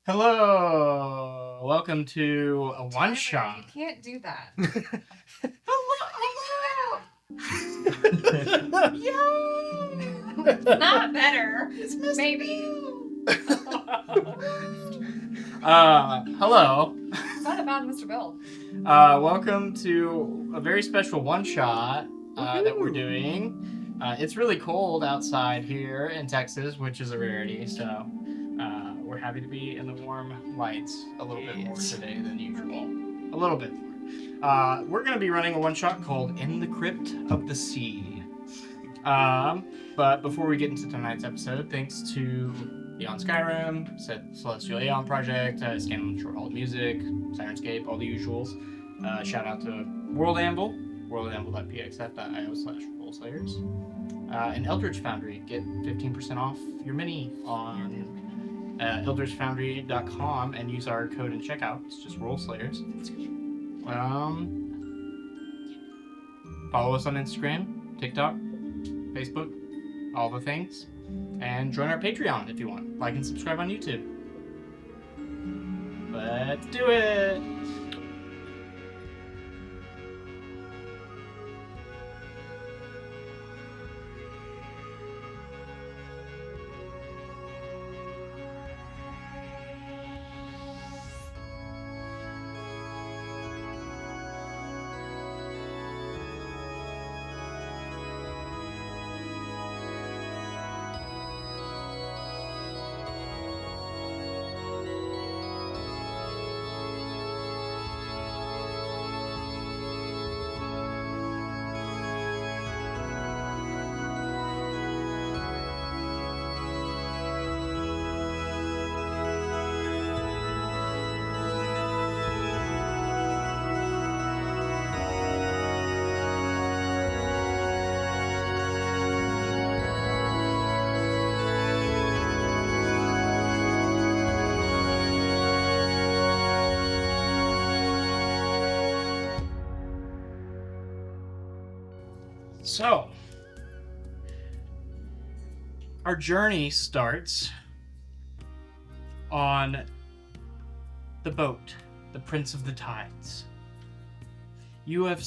Hello, welcome to a one shot. You can't do that. Hello. It's not better. Maybe. Hello. It's not about Mr. Bill. Welcome to a very special one shot that we're doing. It's really cold outside here in Texas, which is a rarity, so we're happy to be in the warm lights a little bit more today than usual. A little bit more. We're going to be running a one shot called In the Crypt of the Sea. But before we get into tonight's episode, thanks to Beyond Skyrim, Celestial Aeon Project, Scanlan Short Haul Music, Sirenscape, all the usuals. Shout out to World Amble, worldamble.pxf.io/rollslayers. And Eldritch Foundry, get 15% off your mini on eldritchfoundry.com and use our code in checkout. It's just rollslayers. Follow us on Instagram, TikTok, Facebook, all the things. And join our Patreon if you want. Like and subscribe on YouTube. Let's do it! So, our journey starts on the boat, the Prince of the Tides. You have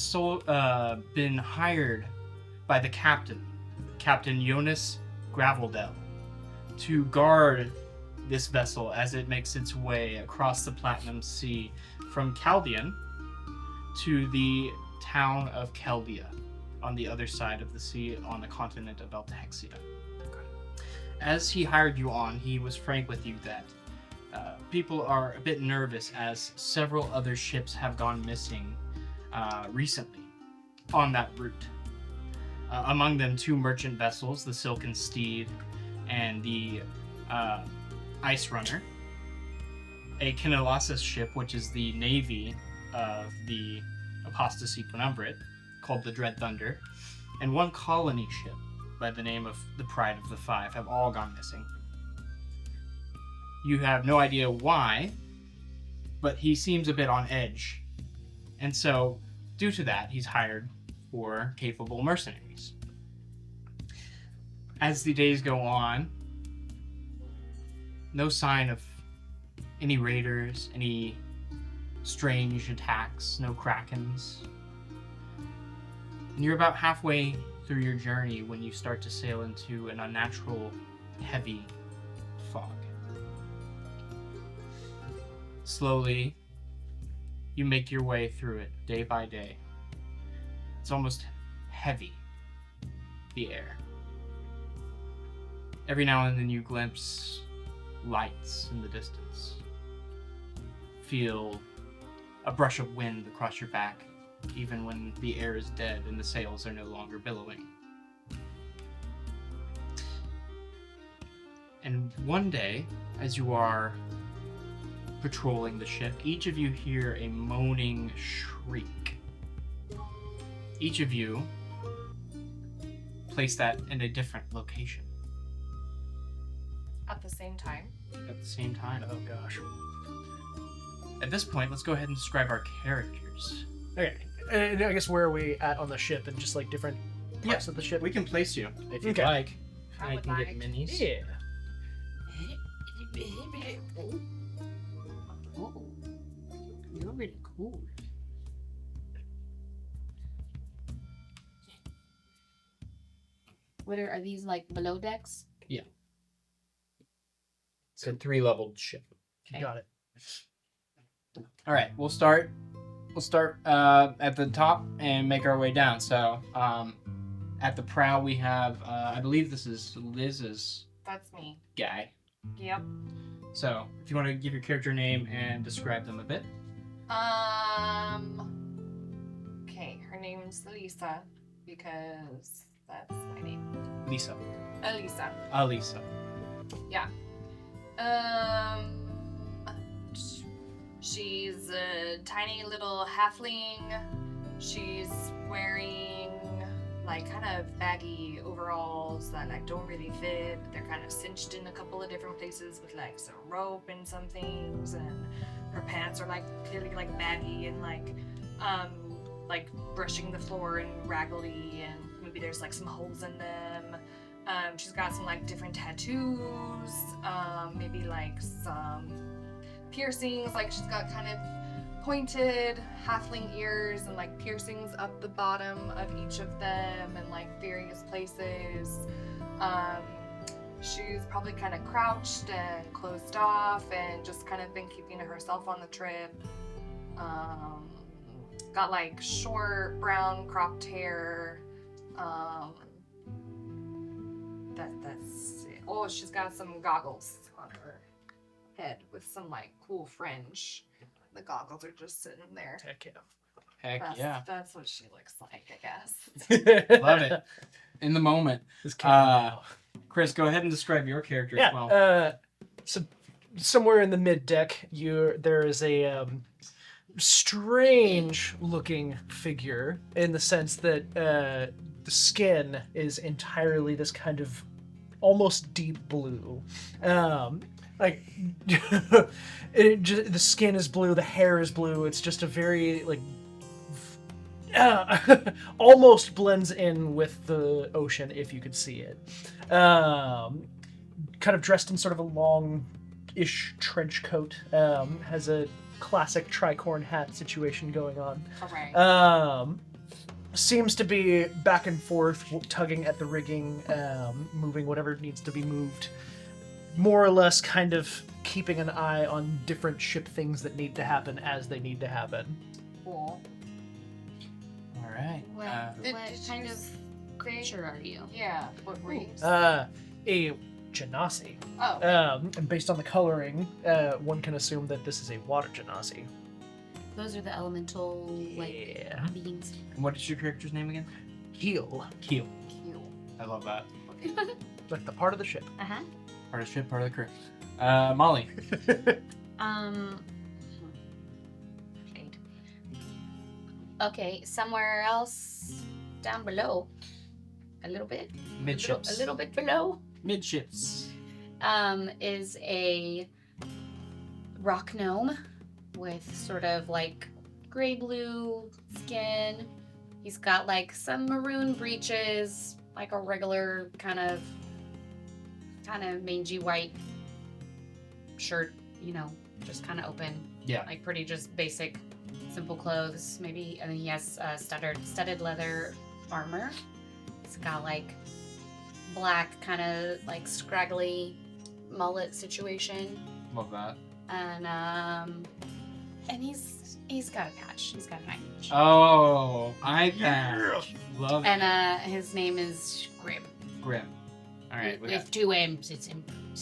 been hired by the captain, Captain Jonas Graveldell, to guard this vessel as it makes its way across the Platinum Sea from Chaldean to the town of Chaldea, on the other side of the sea on the continent of Altahexia. As he hired you on, he was frank with you that people are a bit nervous as several other ships have gone missing recently on that route. Among them, 2 merchant vessels, the Silken Steed and the Ice Runner, a Kinelassus ship, which is the navy of the Apostasy Penumbrat, called the Dread Thunder, and 1 colony ship by the name of the Pride of the Five have all gone missing. You have no idea why, but he seems a bit on edge. And so, due to that, he's hired 4 capable mercenaries. As the days go on, no sign of any raiders, any strange attacks, no krakens. And you're about halfway through your journey when you start to sail into an unnatural, heavy fog. Slowly, you make your way through it, day by day. It's almost heavy, the air. Every now and then you glimpse lights in the distance. Feel a brush of wind across your back, even when the air is dead and the sails are no longer billowing. And one day, as you are patrolling the ship, each of you hear a moaning shriek. Each of you place that in a different location. At the same time? At the same time. Oh gosh. At this point, let's go ahead and describe our characters. Okay. And I guess where are we at on the ship and just like different parts of the ship? We can place you if you'd Okay. like. I would can get like. minis. Yeah. really cool. What are these like below decks? It's a 3-leveled ship. Okay. Got it. All right, we'll start at the top and make our way down. So at the prow we have I believe this is Liz's That's me. guy. Yep. So if you want to give your character name and describe them a bit. Okay, her name's Lisa because that's my name. Lisa. Elisa. Alisa. She's a tiny little halfling. She's wearing like kind of baggy overalls that like don't really fit. They're kind of cinched in a couple of different places with like some rope and some things, and her pants are like clearly like baggy and like brushing the floor and raggedy, and maybe there's like some holes in them. She's got some like different tattoos, maybe like some piercings, like she's got kind of pointed halfling ears and like piercings up the bottom of each of them and like various places. She's probably kind of crouched and closed off and just kind of been keeping to herself on the trip. Got like short brown cropped hair. That's it. Oh, she's got some goggles on her head with some like cool fringe. The goggles are just sitting there. Heck yeah. Heck yeah. That's what she looks like, I guess. Love it. In the moment. This came Chris, go ahead and describe your character yeah. as well. So somewhere in the mid deck, there is a strange looking figure in the sense that the skin is entirely this kind of almost deep blue. The skin is blue, the hair is blue. It's just a very like almost blends in with the ocean if you could see it. Kind of dressed in sort of a long-ish trench coat. Has a classic tricorn hat situation going on. Alright. Seems to be back and forth, tugging at the rigging, moving whatever needs to be moved. More or less kind of keeping an eye on different ship things that need to happen as they need to happen. Cool. All right. What Did kind you of say- creature are you? Yeah. What were you? A genasi. Oh. And based on the coloring, one can assume that this is a water genasi. Those are the elemental Yeah. beings. And what is your character's name again? Heel. Keel. Cute. I love that. Like the part of the ship. Uh-huh. Part of the ship, part of the crew. Molly. Shade. Okay, somewhere else down below. A little bit. Midships. A little bit below. Midships. Is a rock gnome with sort of like gray blue skin. He's got like some maroon breeches, like a regular kind of mangy white shirt, just kind of open. Yeah. Like pretty just basic, simple clothes. Maybe, and then he has studded leather armor. He's got like black kind of like scraggly mullet situation. Love that. And he's got a patch. He's got an eye patch. Oh, eye patch. Love it. And his name is Grim. Grim. All right. We got With two M's, it's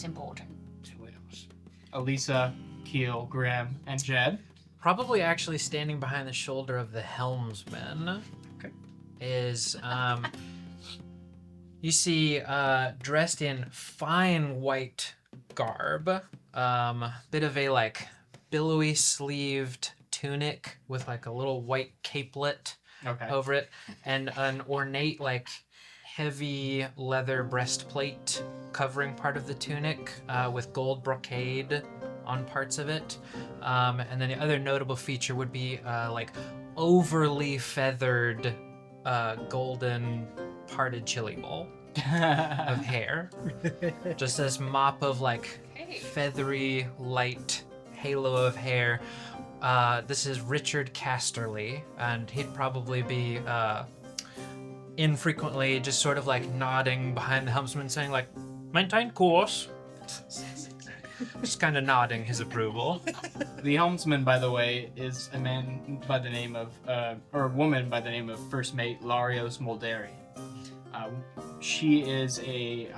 important. 2 M's. Elisa, Keel, Grim, and Jed. Probably actually standing behind the shoulder of the helmsman. Okay. Is you see dressed in fine white garb, bit of a like billowy sleeved tunic with like a little white capelet Okay. over it, and an ornate like heavy leather breastplate covering part of the tunic with gold brocade on parts of it. And then the other notable feature would be like overly feathered golden parted chili bowl of hair. Just this mop of like Hey. feathery light halo of hair This is Richard Casterly, and he'd probably be infrequently just sort of like nodding behind the helmsman, saying like, "Maintain course." Just kind of nodding his approval. The helmsman, by the way, is a man by the name of, or a woman by the name of First Mate Larios Molderi. She is a,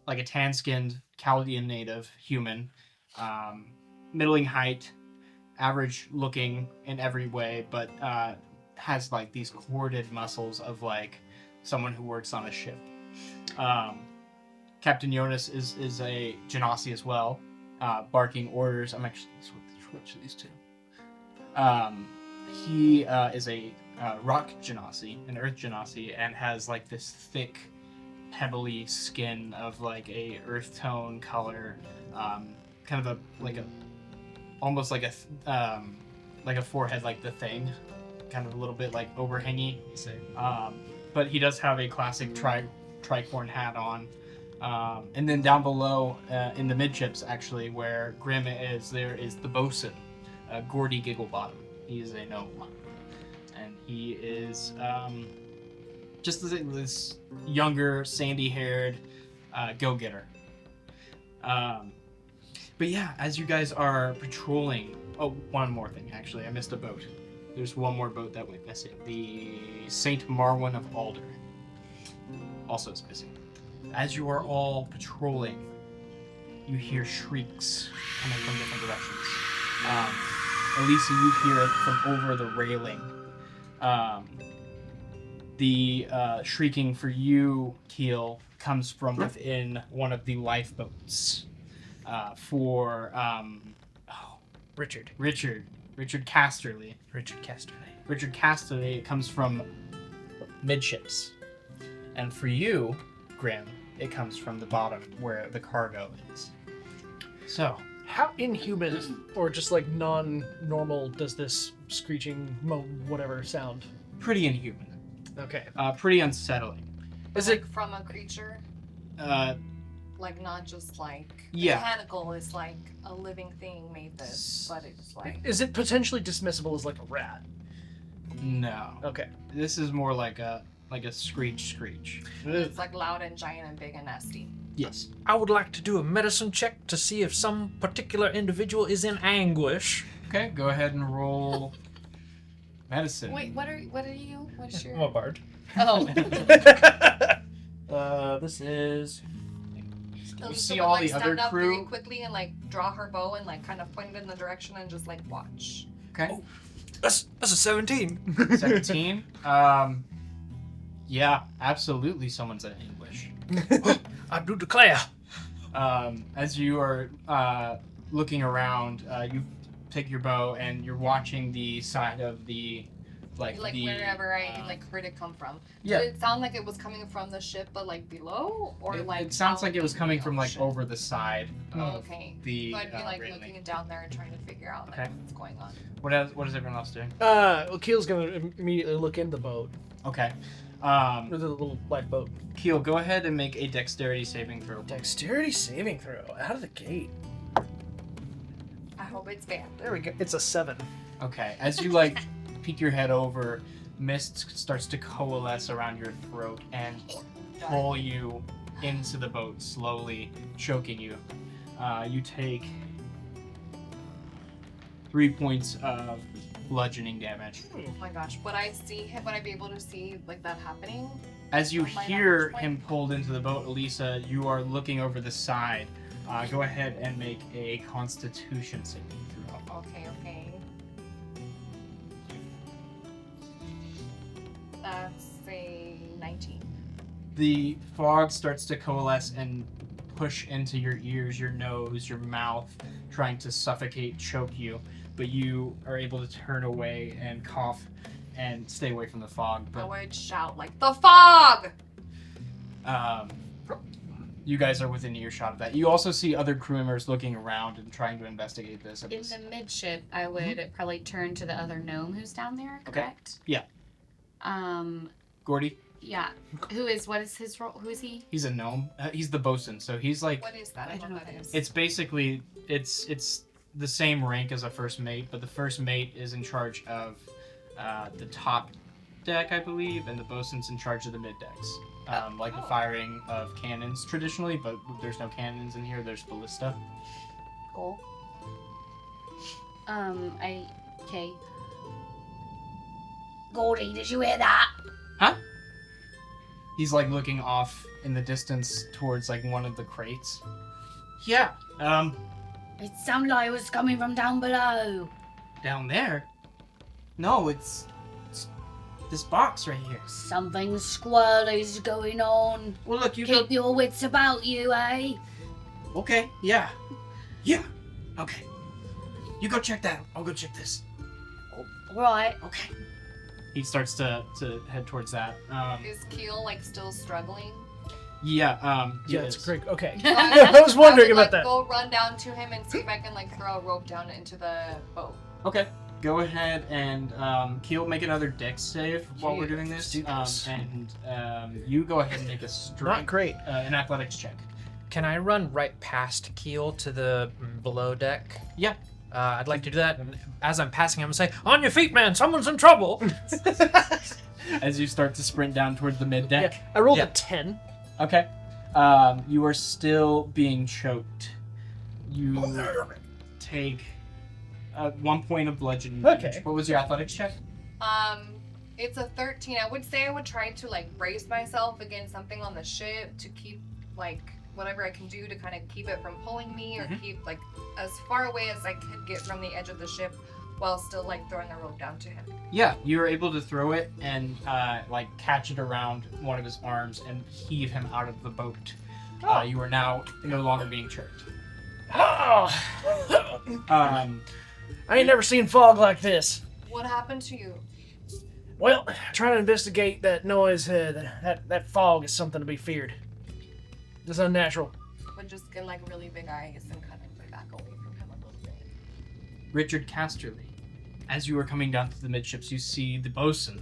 like a tan-skinned Chaldean native human, middling height, average looking in every way, but has like these corded muscles of like someone who works on a ship. Captain Jonas is a Genasi as well, barking orders. I'm actually switch these two. He is a rock Genasi, an earth Genasi, and has like this thick, pebbly skin of like a earth tone color, kind of almost like a forehead like the Thing, kind of a little bit like overhangy. But he does have a classic tricorn hat on. And then down below, in the midships, actually, where Grim is, there is the bosun, Gordy Gigglebottom. He is a gnome. And he is just this younger, sandy-haired go-getter. But yeah, as you guys are patrolling... Oh, one more thing, actually. I missed a boat. There's one more boat that went missing. The St. Marwan of Alder also is missing. As you are all patrolling, you hear shrieks coming from different directions. Elisa, you hear it from over the railing. The shrieking for you, Keel, comes from within one of the lifeboats. Richard Casterly. Richard Casterly. Richard Casterly, it comes from midships. And for you, Grim, it comes from the bottom where the cargo is. So, How inhuman or just like non-normal does this screeching, moan, whatever sound? pretty inhuman. Okay. Pretty unsettling. Is like it from a creature? Like not just like Yeah. mechanical, it's like a living thing made this, but it's like is it potentially dismissible as like a rat? No. Okay. This is more like a screech. it's like loud and giant and big and nasty. Yes. I would like to do a medicine check to see if some particular individual is in anguish. Okay, go ahead and roll medicine. Wait, what are you? What's your? I'm a bard. Oh, This is... You So see would, all like, the stand other up crew? very quickly and like draw her bow and like kind of point it in the direction and just like watch. Okay. That's a 17. 17. Yeah, absolutely someone's in English. I do declare. As you are looking around, you pick your bow and you're watching the side of the Like wherever I like heard it come from. Yeah. Did it sound like it was coming from the ship but like below? Or like it sounds out like it was in coming the from like ocean? over the side of Okay. the So I'd be like railing. looking down there and trying to figure out like Okay. what's going on. What is everyone else doing? Well, Keel's gonna immediately look in the boat, Okay. or the little lifeboat. Keel, go ahead and make a dexterity saving throw. Dexterity saving throw out of the gate. I hope it's bad. There we go. It's a 7. Okay. As you like peek your head over, mist starts to coalesce around your throat and pull you into the boat, slowly choking you. You take 3 points of bludgeoning damage. Oh my gosh. Would I be able to see like that happening? As you Oh my hear gosh. him pulled into the boat, Elisa, you are looking over the side. Go ahead and make a Constitution saving throw. Okay. That's a 19. The fog starts to coalesce and push into your ears, your nose, your mouth, trying to suffocate, choke you. But you are able to turn away and cough and stay away from the fog. I But would shout like the fog. you guys are within earshot of that. You also see other crew members looking around and trying to investigate this. in the midship, I would probably turn to the other gnome who's down there. Okay. Correct. Yeah. Gordy, Yeah. What is his role? Who is he? he's a gnome. He's the bosun, so he's like What is that? I don't know what that is. it's basically it's the same rank as a first mate, but the first mate is in charge of the top deck, I believe, and the bosun's in charge of the mid decks. Like the firing of cannons traditionally, but there's no cannons in here. There's ballista. Cool. Okay. Gordy, did you hear that? Huh? He's like looking off in the distance towards like one of the crates. Yeah. It sounded like it was coming from down below. Down there? No, it's this box right here. Something squirrely's going on. Well, look, you Keep your wits about you, eh? Okay, yeah. Yeah. Okay. You go check that. I'll go check this. Right. Okay. He starts to head towards that. Is Keel like still struggling? Yeah, Yeah, it it's is. great. Okay. I I was wondering would, about like, that. Go run down to him and see if I can like throw a rope down into the boat. Okay. Go ahead and Keel, make another dex save while we're doing this. Let's do this. And you go ahead and make a strength, Not great. an athletics check. Can I run right past Keel to the below deck? Yeah. I'd like to do that, and as I'm passing, I'm gonna say, "On your feet, man! Someone's in trouble!" As you start to sprint down towards the mid deck. Yeah, I rolled Yeah. a 10. Okay. You are still being choked. You take 1 point of bludgeoning damage. Okay. What was your athletics check? It's a 13. I would say I would try to like brace myself against something on the ship to keep like whatever I can do to kind of keep it from pulling me or keep like as far away as I could get from the edge of the ship while still like throwing a rope down to him. Yeah, you were able to throw it and like catch it around one of his arms and heave him out of the boat. You are now no longer being choked. Oh, Um, I ain't never seen fog like this. What happened to you? Well, trying to investigate that noise, that fog is something to be feared. It's unnatural. Would just get like really big eyes and kind of back away from him a little bit. Richard Casterly, as you are coming down to the midships, you see the bosun,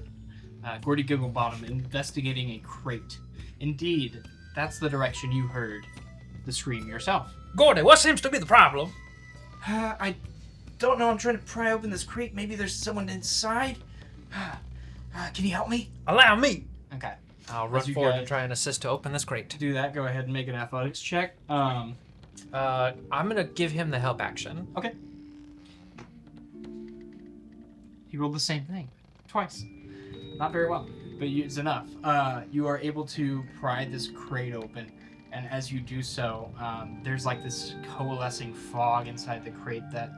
Gordy Gigglebottom, investigating a crate. Indeed, that's the direction you heard the scream yourself. Gordy, what seems to be the problem? I don't know. I'm trying to pry open this crate. Maybe there's someone inside. Can you help me? Allow me. Okay. I'll run As you forward guys- and try and assist to open this crate. To do that, go ahead and make an athletics check. I'm gonna give him the help action. Okay. He rolled the same thing twice. Not very well, but it's enough. You are able to pry this crate open, and as you do so, there's like this coalescing fog inside the crate that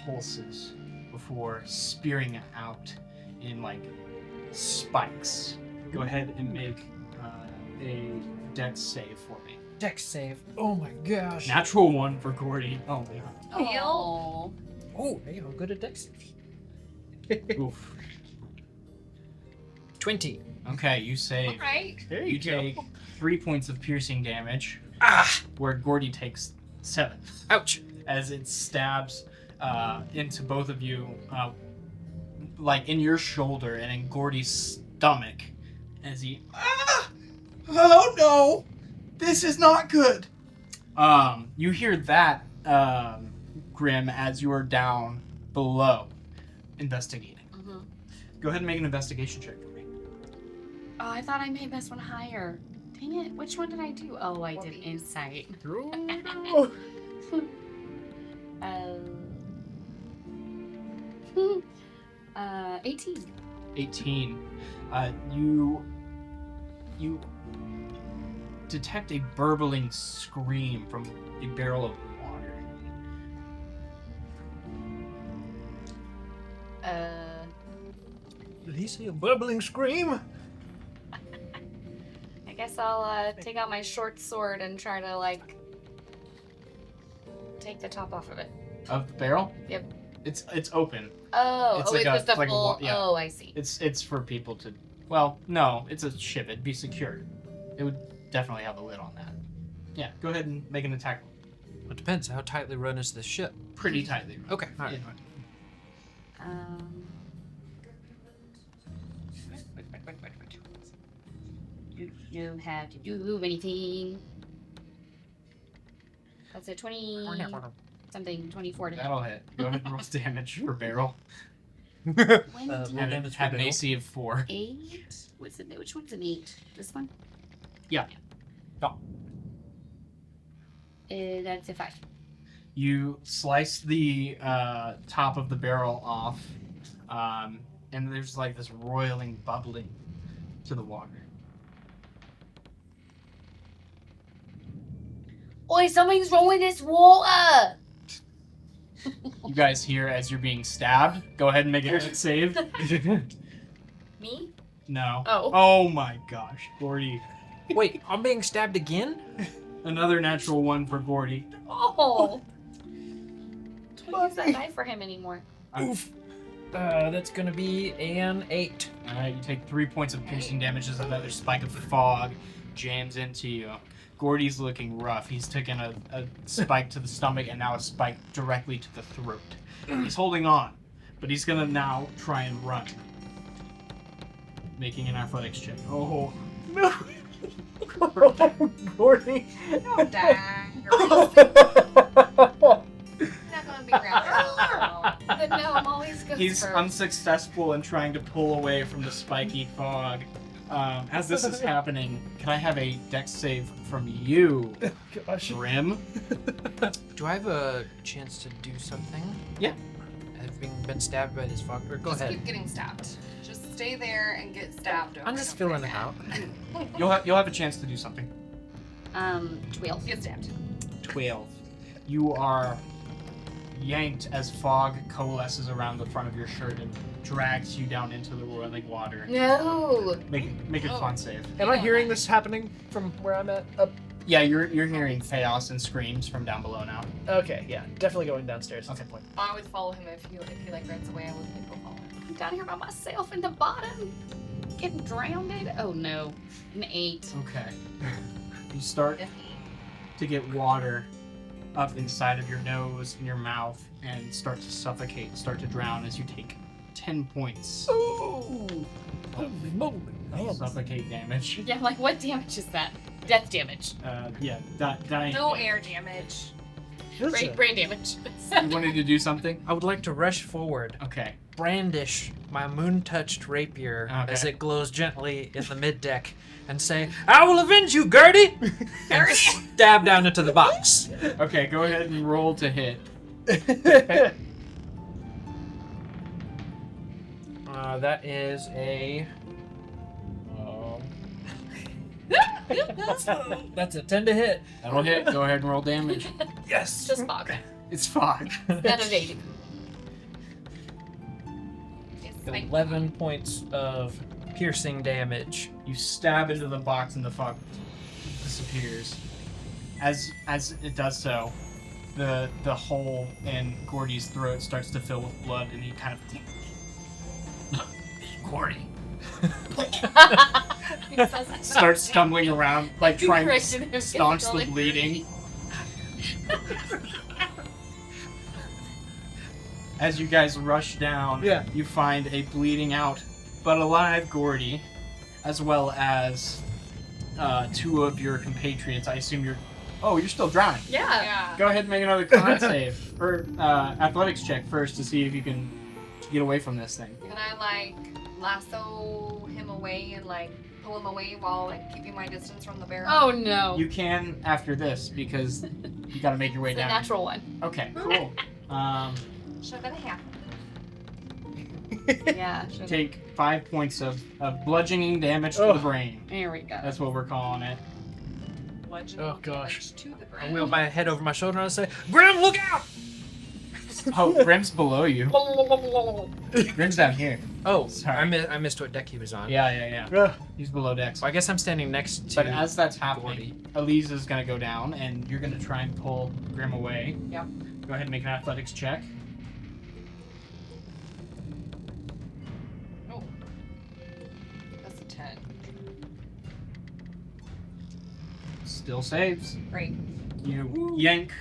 pulses before spearing out in like spikes. Go ahead and make a dex save for me. Dex save. Oh my gosh. Natural one for Gordy. Oh man. Oh. Oh, hey, I'm good at dex. Oof. 20. Okay, you save. Alright. There You take 3 points of piercing damage, where Gordy takes 7, Ouch. as it stabs into both of you, like in your shoulder and in Gordy's stomach, as he. Oh no! This is not good. You hear that, Grim, as you are down below, investigating. Mhm. Go ahead and make an investigation check for me. Oh, I thought I made this one higher. Dang it. Which one did I do? Oh, I did insight. 18. 18. You detect a burbling scream from a barrel of water. Did he see a bubbling scream? I guess I'll take out my short sword and try to like take the top off of it. Of the barrel? Yep. It's open. Oh, It's oh, like it a- was the like a full. yeah. Oh, I see. It's for people to. Well, no, it's a ship. It'd be secured. It would definitely have a lid on that. Yeah, go ahead and make an attack. It depends. How tightly run is this ship? Pretty tightly. Okay. All right. You don't have to do anything. That's a 20. something 24 to hit. That'll hit. Go ahead and roll damage for barrel. When roll did Have, damage for have an barrel. AC of 4. 8? What's it? Which one's an 8? This one? Yeah. Oh. That's a 5. You slice the top of the barrel off, and there's like this roiling, bubbling to the water. Oi, something's wrong with this water! You guys hear as you're being stabbed. Go ahead and make a hit save. Me? No. Oh. Oh my gosh, Gordy. Wait, I'm being stabbed again? Another natural 1 for Gordy. Oh! Don't use that knife for him anymore. Oof. That's gonna be an 8. Alright, you take 3 points of piercing damage as another spike of fog jams into you. Gordy's looking rough. He's taken a spike to the stomach and now a spike directly to the throat. He's holding on, but he's gonna now try and run. Making an athletics check. Oh, No. Gordy. Don't die. You're not gonna be grounded. But no, I'm always good he's for... unsuccessful in trying to pull away from the spiky fog. As this is happening, can I have a dex save from you, Gosh. Grim? Do I have a chance to do something? Yeah. Having been stabbed by this fog. Or go Just ahead. keep getting stabbed. Just stay there and get stabbed. Over I'm just and over filling it out. again. You'll have a chance to do something. 12. Get stabbed. 12. You are yanked as fog coalesces around the front of your shirt and drags you down into the roiling water. No! Make a con save. Am I hearing this happening from where I'm at? Up. Yeah, you're hearing chaos and screams from down below now. Okay, yeah, definitely going downstairs at Okay. some point. I would follow him if he like runs away. I wouldn't go follow him. I'm down here by myself in the bottom. Getting drowned. Oh no. An 8. Okay. You start to get water up inside of your nose and your mouth and start to suffocate, start to drown as you take 10 points Ooh. Holy moly. Man. suffocate damage. Yeah, I'm like, what damage is that? Death damage. Yeah, dying. No air damage. Brain damage. You wanted to do something? I would like to rush forward, Okay. brandish my moon-touched rapier Okay. as it glows gently in the mid-deck, and say, "I will avenge you, Gertie!" and stab down into the box. Okay, go ahead and roll to hit. That is a. That's a 10 to hit. That'll hit. Go ahead and roll damage. Yes. Just fog. It's fog. Out of 80. It's like 11 points of piercing damage. You stab into the box and the fog disappears. As it does so, the hole in Gordy's throat starts to fill with blood, and he kind of Gordy starts stumbling around, like trying to staunch the bleeding. As you guys rush down, Yeah. you find a bleeding out but alive Gordy, as well as 2 of your compatriots. I assume you're. Oh, you're still drowning. Yeah. yeah. Go ahead and make another con save or athletics check first to see if you can get away from this thing. Can I like lasso him away and like pull him away while like keeping my distance from the barrel? Oh no. You can after this because you got to make your way It's a down. natural one. Okay, cool. Should have been a half. Yeah. should've- Take 5 points of bludgeoning damage to the Ugh. brain. There we go. That's what we're calling it. Bludgeoning Oh, gosh. damage to the I brain. wheel my head over my shoulder and I say, "Grim, look out!" Oh, Grim's below you. Grim's down here. Oh, Sorry. I missed what deck he was on. Yeah. Ugh. He's below decks. So I guess I'm standing next to. But as that's happening, Elise is going to go down, and you're going to try and pull Grim away. Yep. Go ahead and make an athletics check. Oh. That's a 10. Still saves. Great. You yank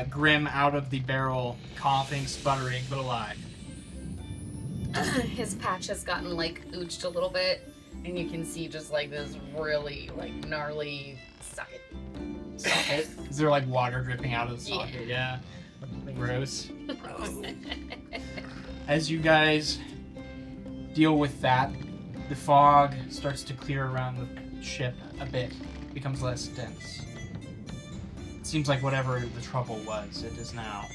Grim out of the barrel, coughing, sputtering, but alive. His patch has gotten like ooged a little bit, and you can see just like this really like gnarly socket. Socket? Is there like water dripping out of the socket? Yeah. Gross. As you guys deal with that, the fog starts to clear around the ship a bit, becomes less dense. It seems like whatever the trouble was, it is now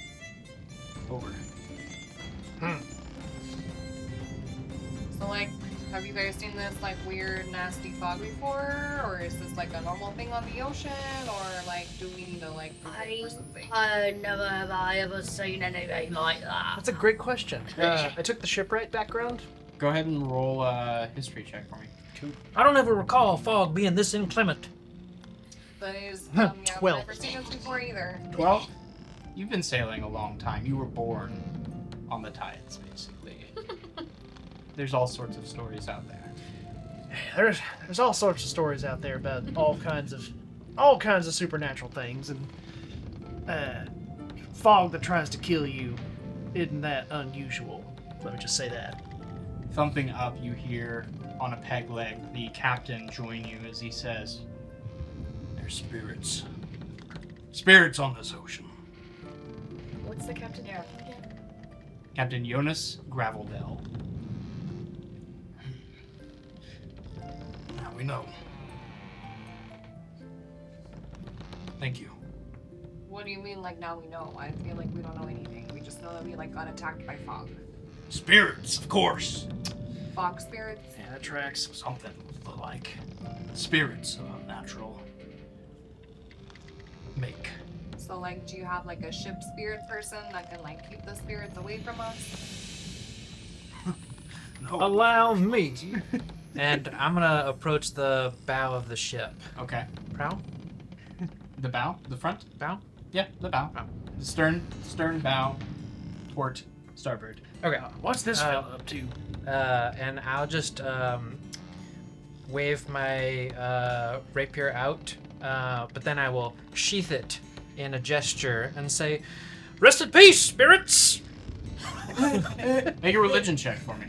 over. So, like, have you guys seen this, like, weird, nasty fog before? Or is this, like, a normal thing on the ocean? Or, like, do we need to, like, prepare for something? Never have I ever seen anything like that. That's a great question. I took the shipwright background. Go ahead and roll a history check for me. I don't ever recall fog being this inclement. But is, Huh, yeah, 12. I've never seen this before either. 12? You've been sailing a long time. You were born on the tides, basically. There's all sorts of stories out there. There's all sorts of stories out there about all kinds of supernatural things, and fog that tries to kill you isn't that unusual. Let me just say that. Thumping up, you hear on a peg leg the captain join you as he says, "There's spirits. Spirits on this ocean." What's the captain Yeah. again? Captain Jonas Graveldell. Now we know. Thank you. What do you mean, like, now we know? I feel like we don't know anything. We just know that we, like, got attacked by fog. Spirits, of course. Fog spirits? Yeah, that tracks. Something like spirits of unnatural make. So, like, do you have, like, a ship spirit person that can, like, keep the spirits away from us? No. Allow me. And I'm gonna approach the bow of the ship. Okay. Prow? The bow? The front? Bow? Yeah, the bow. Bow. The stern, bow, port, starboard. Okay. What's this fella up to? And I'll just wave my rapier out, but then I will sheath it in a gesture and say, "Rest in peace, spirits!" Make a religion check for me.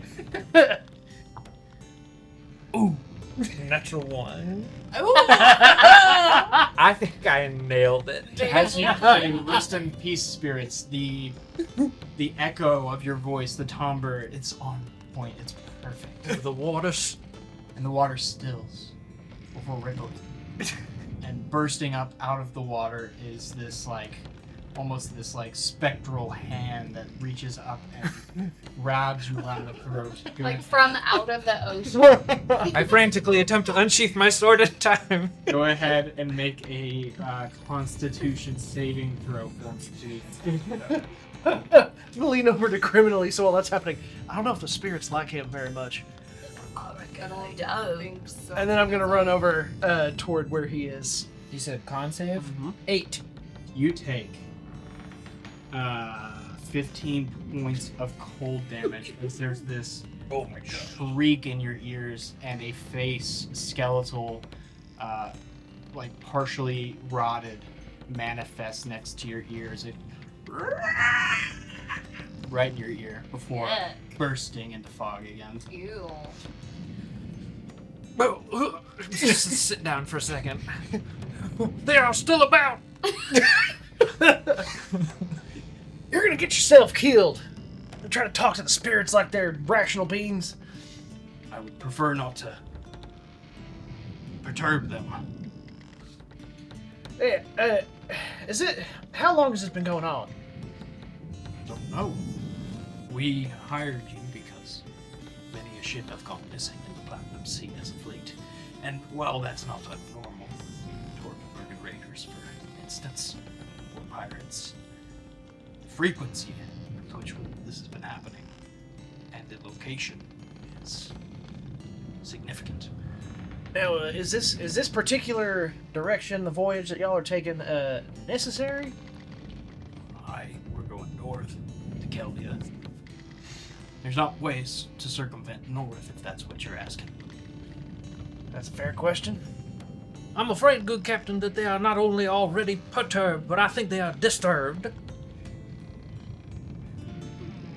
Natural one. I think I nailed it. As you say, "Rest in peace, spirits," the echo of your voice, the timbre, it's on point. It's perfect. The waters. And the water stills before rippling. And bursting up out of the water is this, like, almost this, like, spectral hand that reaches up and grabs you around the throat. Go Like ahead. from out of the ocean. I frantically attempt to unsheath my sword in time. Go ahead and make a Constitution saving throw for me, dude. I'm gonna lean over to criminally, so while that's happening, I don't know if the spirits like him very much. I reckon I they don't don't. think so. And then I'm gonna run over toward where he is. You said con save? Mhm. 8. You take 15 points of cold damage as there's this shriek in your ears and a face, skeletal, like partially rotted, manifests next to your ears. It right in your ear before Yeah. bursting into fog again. Ew. Just sit down for a second. They are still about. You're gonna get yourself killed. They're trying to talk to the spirits like they're rational beings. I would prefer not to perturb them. Hey, is it? How long has this been going on? Don't know. We hired you because many a ship have gone missing in the Platinum Sea as of late. And, well, that's not abnormal. Torpid raiders, for instance, or pirates. The frequency with which this has been happening and the location is significant. Now, is this particular direction, the voyage that y'all are taking, necessary? We're going north to Keldia. There's not ways to circumvent north if that's what you're asking. That's a fair question. I'm afraid, good captain, that they are not only already perturbed, but I think they are disturbed.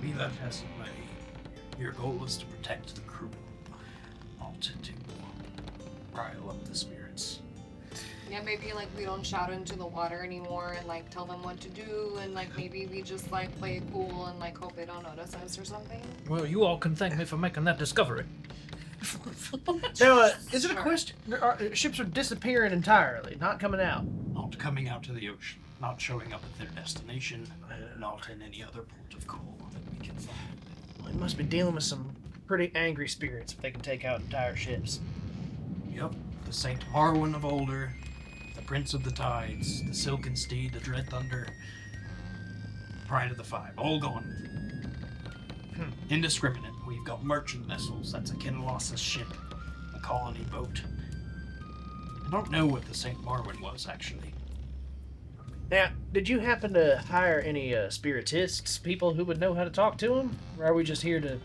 Be that as it may, your goal is to protect the crew, not to rile up the spirits. Yeah, maybe like we don't shout into the water anymore and like tell them what to do, and like maybe we just like play it cool and like hope they don't notice us or something. Well, you all can thank me for making that discovery. Now, is it a Sure. question? Ships are disappearing entirely, not coming out. Not coming out to the ocean, not showing up at their destination, not in any other port of call that we can find. Well, they must be dealing with some pretty angry spirits if they can take out entire ships. Yep, the Saint Marwyn of Older, the Prince of the Tides, the Silken Steed, the Dread Thunder, Pride of the Five, all gone. Indiscriminate. We've got merchant vessels, that's a Kinloss's ship, a colony boat. I don't know what the Saint Marwyn was, actually. Now, did you happen to hire any spiritists, people who would know how to talk to them? Or are we just here to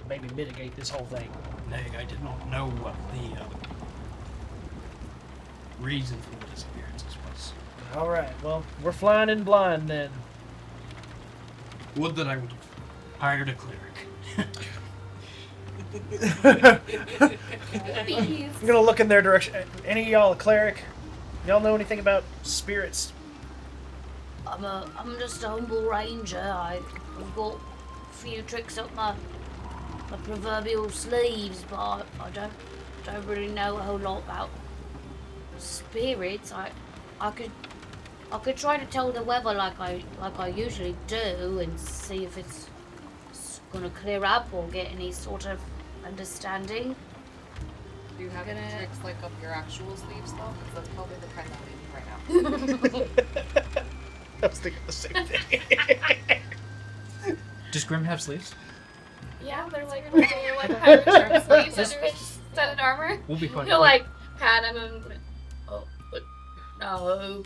maybe mitigate this whole thing? Nay, I did not know what the reason for the disappearances was. All right, well, we're flying in blind then. Would that I would have hired a cleric. Please. I'm gonna look in their direction. Any of y'all a cleric? Y'all know anything about spirits? I'm just a humble ranger. I've got a few tricks up my proverbial sleeves, but I don't really know a whole lot about spirits. I could try to tell the weather like I usually do and see if it's gonna clear up or get any sort of understanding. Do you have any Gonna- tricks like up your actual sleeves though? Because that's probably the trend that we need right now. I was thinking the same thing. Does Grim have sleeves? Yeah, they're like pirate shirt sleeves under his studded armor. We'll be fine. He'll like pat him and oh, but no.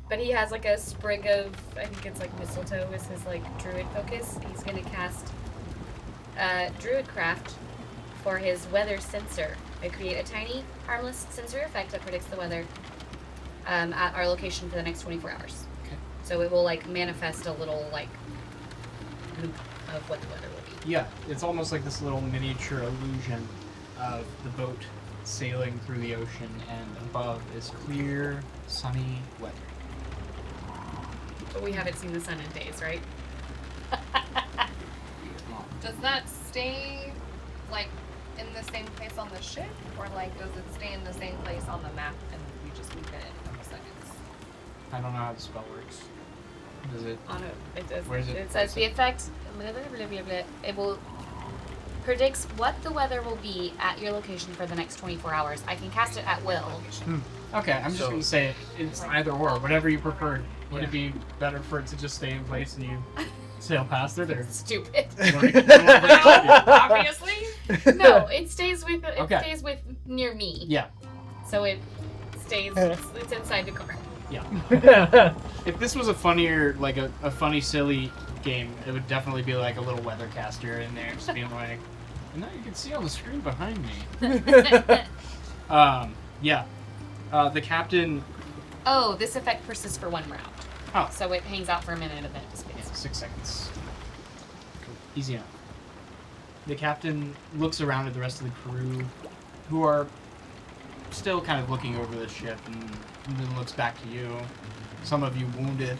But he has like a sprig of, I think it's like mistletoe is his like druid focus. He's gonna cast druid craft for his weather sensor. I create a tiny, harmless sensor effect that predicts the weather at our location for the next 24 hours. Okay. So it will like manifest a little like loop of what the weather will be. Yeah, it's almost like this little miniature illusion of the boat sailing through the ocean, and above is clear, sunny weather. But we haven't seen the sun in days, right? Does that stay like in the same place on the ship, or like does it stay in the same place on the map and we just move it in a couple seconds? I don't know how the spell works. Does it? On a, it does. Where is it? It says the effect. Blah, blah, blah, blah, blah. It will predicts what the weather will be at your location for the next 24 hours. I can cast it at will. Okay, I'm just So- gonna say it's either or, whatever you prefer. Would Yeah. it be better for it to just stay in place and you sail past it, or Stupid. you wanna make it- Obviously. No, it stays with Okay. stays with near me. Yeah. So it stays. It's inside the car. If this was a funnier, like a funny, silly game, it would definitely be like a little weathercaster in there, just being like, and now you can see on the screen behind me. Yeah. The captain. Oh, this effect persists for 1 round. Oh. So it hangs out for a minute and then it dissipates. 6 seconds. Easy enough. The captain looks around at the rest of the crew, who are still kind of looking over the ship, and then looks back to you. Some of you wounded.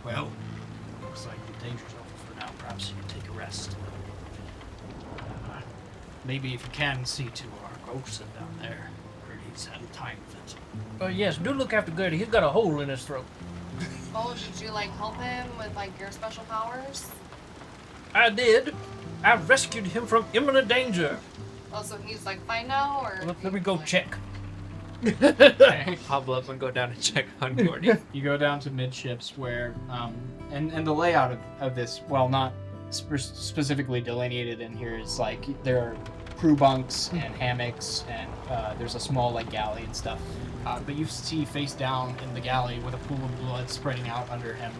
Well, looks like the danger's over for now. Perhaps you can take a rest. Maybe if you can see to our bosun down there, where he's had time with it. Yes, do look after Gertie. He's got a hole in his throat. Oh, did you like help him with like your special powers? I did. I rescued him from imminent danger. Oh, so he's like fine now, or? Let me go like- check. Hobble up and go down and check on Gordy. You go down to midships where, and the layout of this, while not specifically delineated in here, is like there are crew bunks and hammocks, and there's a small like galley and stuff. But you see face down in the galley with a pool of blood spreading out under him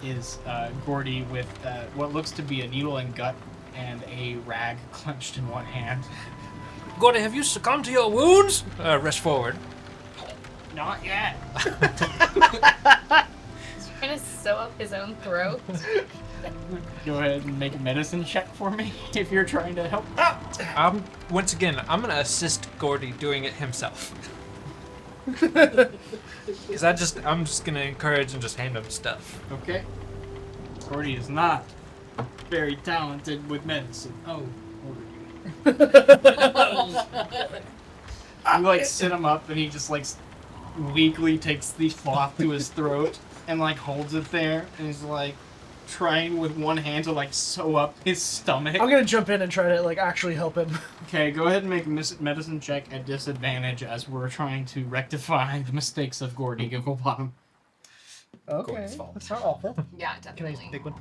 is Gordy with what looks to be a needle and gut and a rag clenched in one hand. Gordy, have you succumbed to your wounds? Rush forward. Not yet. He's trying to sew up his own throat. Go ahead and make a medicine check for me if you're trying to help. Once again, I'm gonna assist Gordy doing it himself. Because I'm just gonna encourage and just hand him stuff. Okay. Gordy is not very talented with medicine. Oh, you like sit him up and he just like weakly takes the cloth to his throat and like holds it there and he's like trying with one hand to like sew up his stomach. I'm gonna jump in and try to like actually help him. Okay, go ahead and make a medicine check at disadvantage as we're trying to rectify the mistakes of Gordy Gigglebottom. Okay, Gordon's fault. that's not awful. Yeah, Can I definitely. take one?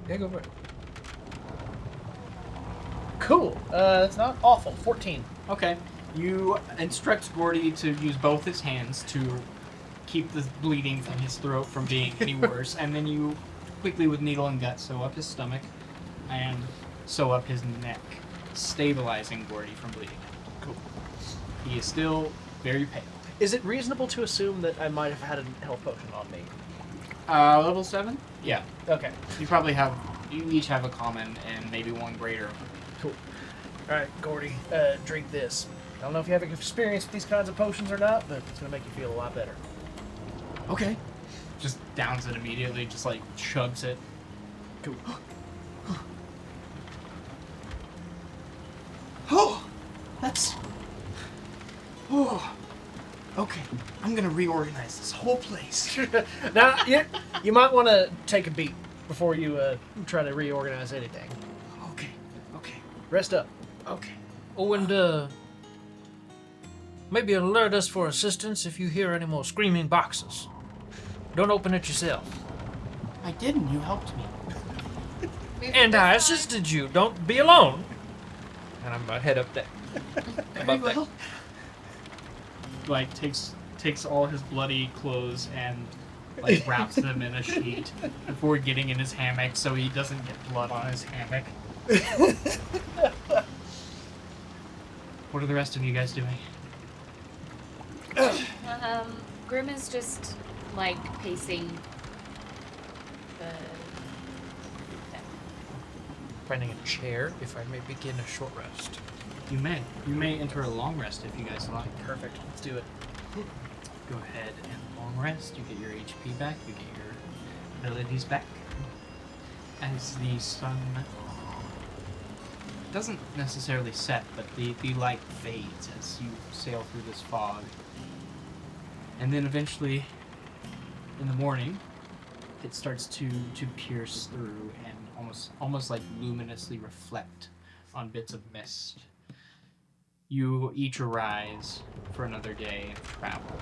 Yeah, go for it. Cool. It's not awful. 14. Okay, you instruct Gordy to use both his hands to keep the bleeding from his throat from being any worse, and then you quickly with needle and gut sew up his stomach and sew up his neck, stabilizing Gordy from bleeding. Cool. He is still very pale. Is it reasonable to assume that I might have had a health potion on me? Level 7? Yeah. Okay. You each have a common and maybe one greater. Cool. All right, Gordy, drink this. I don't know if you have experience with these kinds of potions or not, but it's gonna make you feel a lot better. Okay. Just downs it immediately, just like chugs it. Cool. Oh, that's. Oh. Okay, I'm gonna reorganize this whole place. Now, you might want to take a beat before you try to reorganize anything. Okay. Rest up. Okay. Oh, and maybe alert us for assistance if you hear any more screaming boxes. Don't open it yourself. I didn't. You helped me. And I assisted you. Don't be alone. And I'm gonna head up there. Very well. Like takes all his bloody clothes and like wraps them in a sheet before getting in his hammock so he doesn't get blood on his hammock. What are the rest of you guys doing? Grim is just like pacing the. Finding a chair, if I may begin a short rest. You may enter a long rest if you guys like. Perfect. Let's do it. Go ahead and long rest. You get your HP back. You get your abilities back. As the sun doesn't necessarily set, but the light fades as you sail through this fog. And then eventually, in the morning, it starts to pierce through and almost like luminously reflect on bits of mist. You each arise for another day of travel.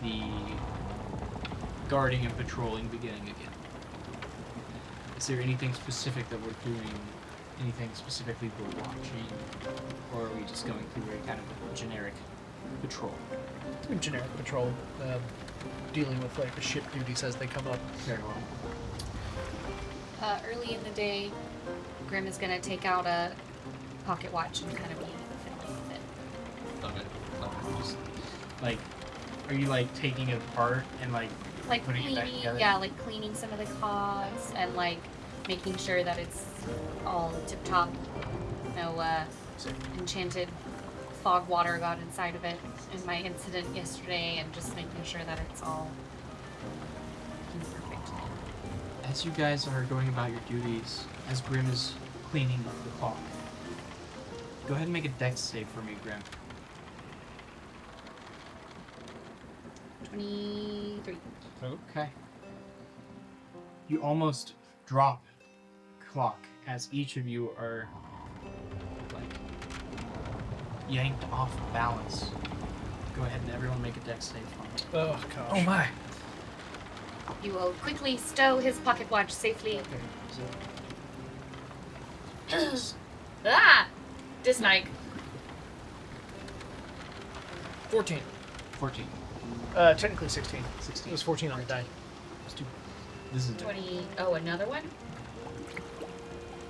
The guarding and patrolling beginning again. Is there anything specific that we're doing? Anything specifically we're watching? Or are we just going through a kind of generic patrol? Generic patrol, dealing with like the ship duties as they come up. Very well. Early in the day, Grim is gonna take out a pocket watch and kind of be fiddling with it. Love it. Just like, are you like taking it apart and like putting it back cleaning, together? yeah, like cleaning some of the cogs and like making sure that it's all tip top. No enchanted fog water got inside of it in my incident yesterday, and just making sure that it's all perfect. As you guys are going about your duties, as Grim is cleaning up the clock, go ahead and make a dex save for me, Grim. 23. Okay. You almost drop clock as each of you are like yanked off balance. Go ahead and everyone make a dex save for me. Oh gosh. Oh my. You will quickly stow his pocket watch safely. Ah! Dislike. 14. 14. Technically 16. It 16. was 14 on the die. This is 20. Oh, another one?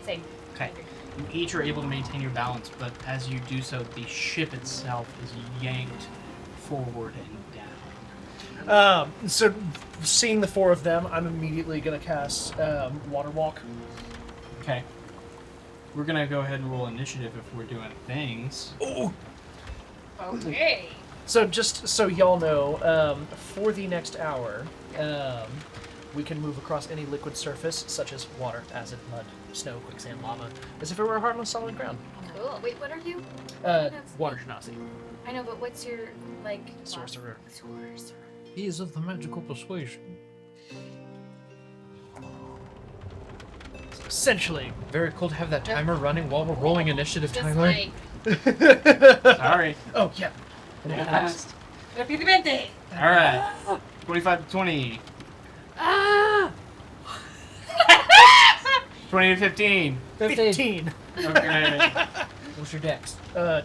Same. okay. You each are able to maintain your balance, but as you do so, the ship itself is yanked forward and down. So seeing the four of them, I'm immediately gonna cast Water Walk. Okay. we're gonna go ahead and roll initiative if we're doing things. Okay. So just so y'all know, for the next hour, we can move across any liquid surface, such as water, acid, mud, snow, quicksand, lava, as if it were a harmless solid ground. Cool. Wait, what are you? Water genasi. I know, but what's your like? Sorcerer. Sorcerer. He is of the magical persuasion. Essentially. Very cool to have that timer running while we're rolling initiative, Just Tyler. like, Sorry. Oh, yeah. Last. Happy birthday. All right. 25 to 20. Ah. 20 to 15. 15. Okay. What's your dex? I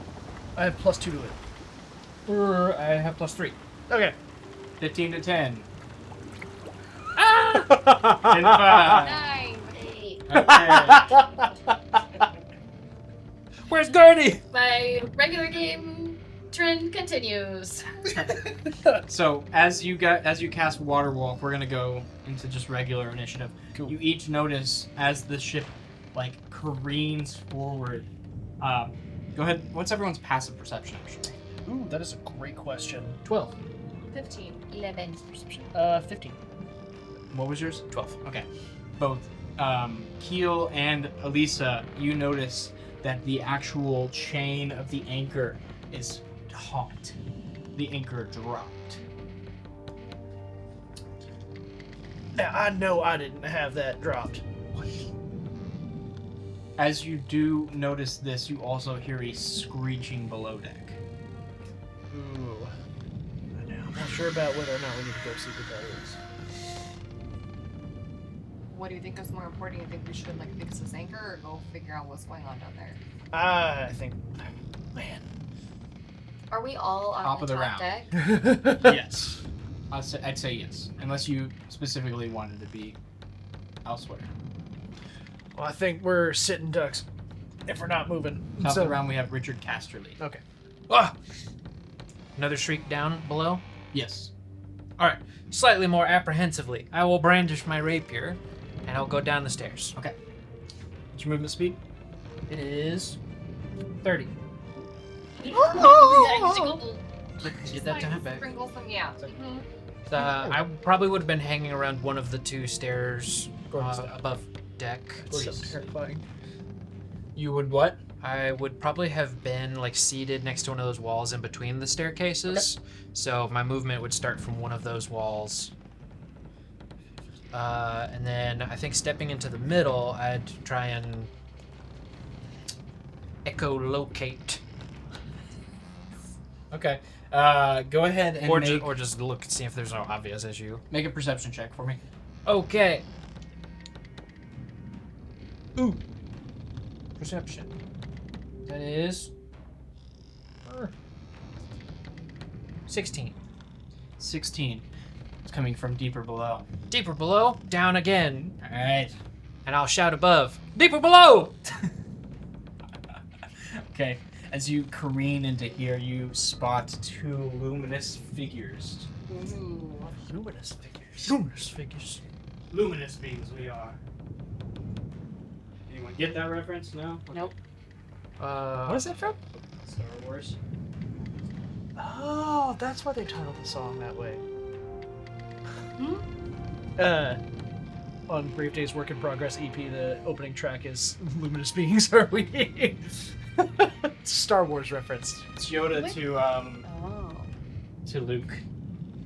have +2 to it. I have +3. Okay. 15 to 10. 10 to 5. 9. Okay. Where's Gertie? my regular game trend continues. So as you cast Water Walk, we're gonna go into just regular initiative. Cool. You each notice as the ship like careens forward. Go ahead. What's everyone's passive perception? Actually, Ooh, that is a great question. 12. 15. 11. 15. what was yours? 12. Okay. Both Keel and Elisa, you notice that the actual chain of the anchor is taut. The anchor dropped. Now, I know I didn't have that dropped. As you do notice this, you also hear a screeching below deck. Ooh. I'm not sure about whether or not we need to go see what that is. What do you think is more important? You think we should like fix this anchor or go figure out what's going on down there? I think, man. Are we all on Top the of the top round. deck? Yes. I'd say yes. Unless you specifically wanted to be elsewhere. Well, I think we're sitting ducks if we're not moving. Top So- of the round, we have Richard Casterly. Okay. Ah! Another shriek down below. Yes. All right. Slightly more apprehensively, I will brandish my rapier, and I'll go down the stairs. Okay. What's your movement speed? It is 30. Did that time back. Sprinkle some, yeah. I probably would have been hanging around one of the two stairs above deck. So terrifying. You would what? I would probably have been like seated next to one of those walls in between the staircases. So my movement would start from one of those walls. And then I think stepping into the middle, I'd try and echolocate. Okay. Go ahead and Or just look and see if there's no obvious issue. make a perception check for me. Okay. Ooh. Perception. That is 16. 16. It's coming from deeper below. Deeper below, down again. All right. And I'll shout above. Deeper below! Okay. As you careen into here, you spot two luminous figures. Ooh. Luminous figures. Luminous figures. Luminous beings we are. Anyone get that reference? No? Nope. What is that from? Star Wars. Oh, that's why they titled the song that way. On Brave Days Work in Progress EP, the opening track is Luminous Beings Are We? Star Wars reference. It's Yoda Oh. to Luke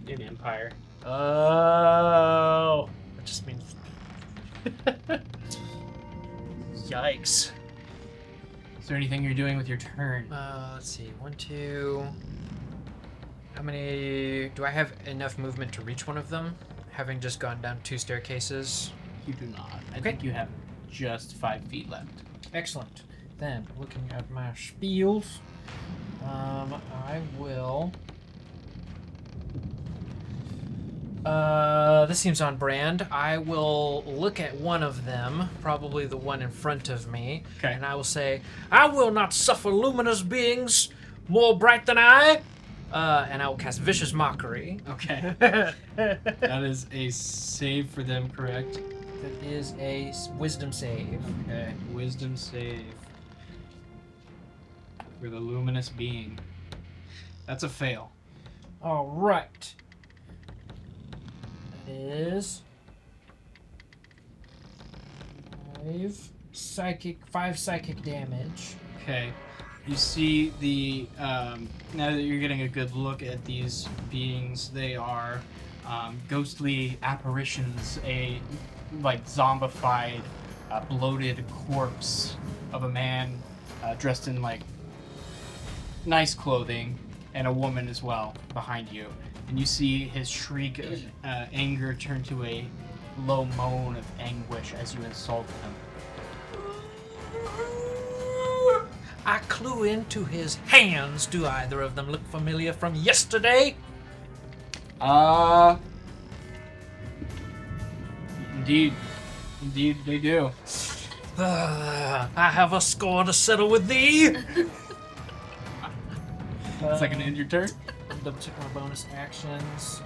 in Empire. Oh. That just means. Yikes. Is there anything you're doing with your turn? Let's see. 1, 2. How many. Do I have enough movement to reach one of them? Having just gone down 2 staircases. You do not. I Okay. think you have just 5 feet left. Excellent. Then, looking at my spiels, I will. This seems on brand. I will look at one of them, probably the one in front of me, Okay. and I will say, "I will not suffer luminous beings more bright than I." And I will cast Vicious Mockery. Okay. That is a save for them, correct? That is a wisdom save. Okay, wisdom save. For the luminous being. That's a fail. All right. That is 5 psychic damage. Okay. You see the now that you're getting a good look at these beings, they are ghostly apparitions, a like zombified, bloated corpse of a man dressed in like nice clothing, and a woman as well behind you. And you see his shriek of anger turn to a low moan of anguish as you insult him. I clue into his hands. Do either of them look familiar from yesterday? Indeed they do. I have a score to settle with thee. Second end your turn. Double check my bonus actions.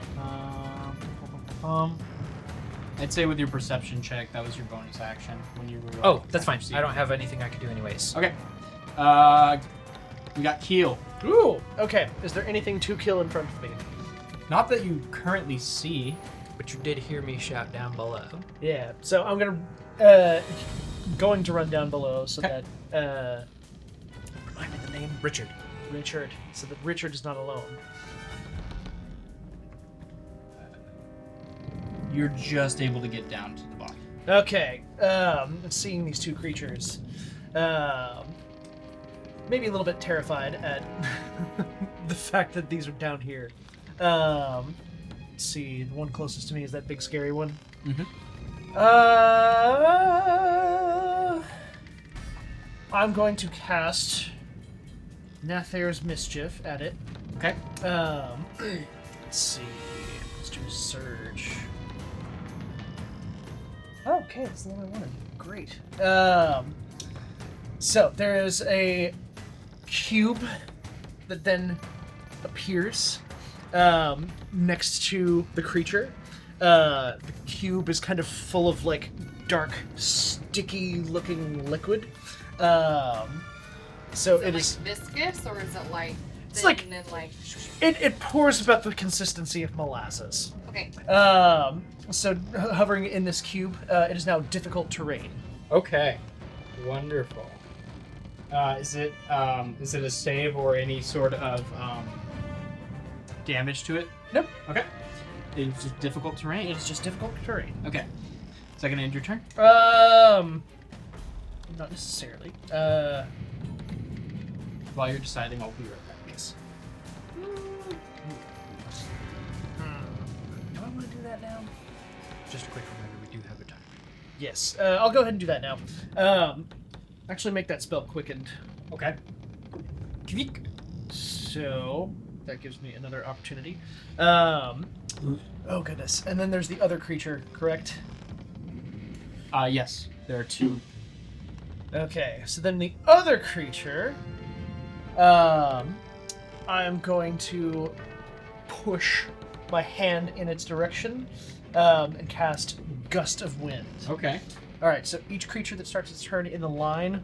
I'd say with your perception check, that was your bonus action when you were. Oh, that's fine. I don't have anything I can do anyways. Okay. We got Keel. Ooh. Okay. Is there anything to kill in front of me? Not that you currently see. But you did hear me shout down below. Yeah. So I'm going to run down below so Okay. that remind me the name. Richard. Richard. So that Richard is not alone. You're just able to get down to the bottom. Okay. Seeing these two creatures, maybe a little bit terrified at the fact that these are down here. Let's see. The one closest to me is that big scary one. Mm-hmm. I'm going to cast Nathair's Mischief at it. Okay. Let's see. Let's do Surge. Okay, that's the only one. Great. So there is a cube that then appears next to the creature. The cube is kind of full of like dark, sticky-looking liquid. So Is it it is. like viscous or is it like It's thin like- and like? It pours about the consistency of molasses. Okay. So hovering in this cube, it is now difficult terrain. Okay. Wonderful. Is it a save or any sort of damage to it? Nope. Okay. It's just difficult terrain. It's just difficult terrain. Okay. Second end your turn. Not necessarily. While you're deciding, I'll be right back. Yes. Do I want to do that now? Just a quick reminder, we do have a timer. Yes. I'll go ahead and do that now. Actually, make that spell quickened. Okay. So that gives me another opportunity. Oh goodness! And then there's the other creature, correct? Yes. There are two. Okay. So then the other creature, I'm going to push my hand in its direction and cast Gust of Wind. Okay. All right, so each creature that starts its turn in the line,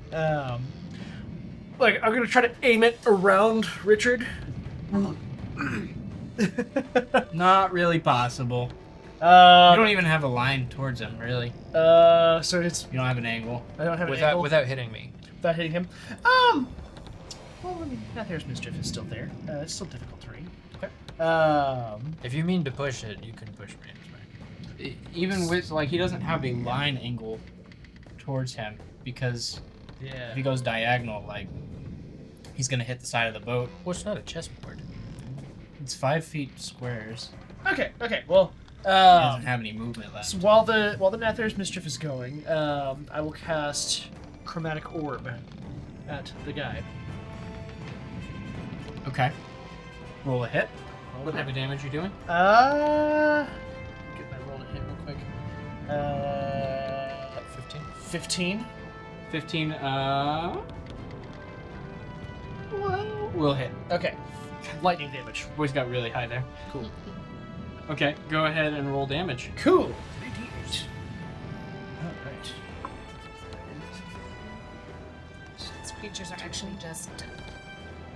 like I'm gonna try to aim it around Richard. Not really possible. You You don't even have a line towards him, really. So it's You don't have an angle. I don't have an angle Without hitting me. without hitting him. Well, I mean, Nathair's Mischief is still there. It's still difficult terrain. Okay. If you mean to push it, you can push me. It's fine. Even with like he doesn't have a line angle towards him because Yeah. if he goes diagonal, like he's gonna hit the side of the boat. Well, it's not a chessboard. It's 5 feet squares. Okay. Okay. Well. He doesn't have any movement left. So while the Nathair's Mischief is going, I will cast Chromatic Orb at the guy. Okay. Roll a hit. What type of damage are you doing? Get my roll to hit real quick. 15. 15. 15. Will hit. Okay. Lightning damage. Voice got really high there. Cool. Okay, go ahead and roll damage. Cool. creatures are actually just.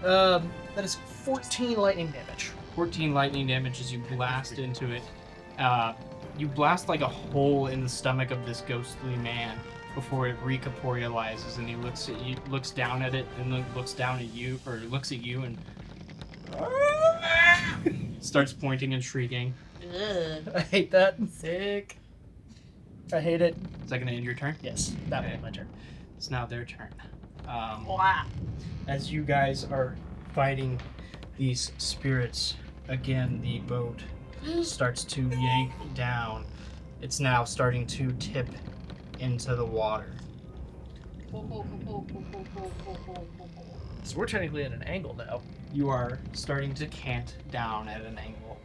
That is 14 lightning damage. 14 lightning damage as you blast into it. You blast like a hole in the stomach of this ghostly man before it recorporealizes, and he looks at you, looks down at it, and then looks down at you, or looks at you, and starts pointing and shrieking. Ugh. I hate that. Sick. I hate it. Is that gonna end your turn? Yes, that Okay. was my turn. It's now their turn. Wow. As you guys are fighting these spirits, again, the boat starts to yank down. It's now starting to tip into the water. So we're technically at an angle now. You are starting to cant down at an angle.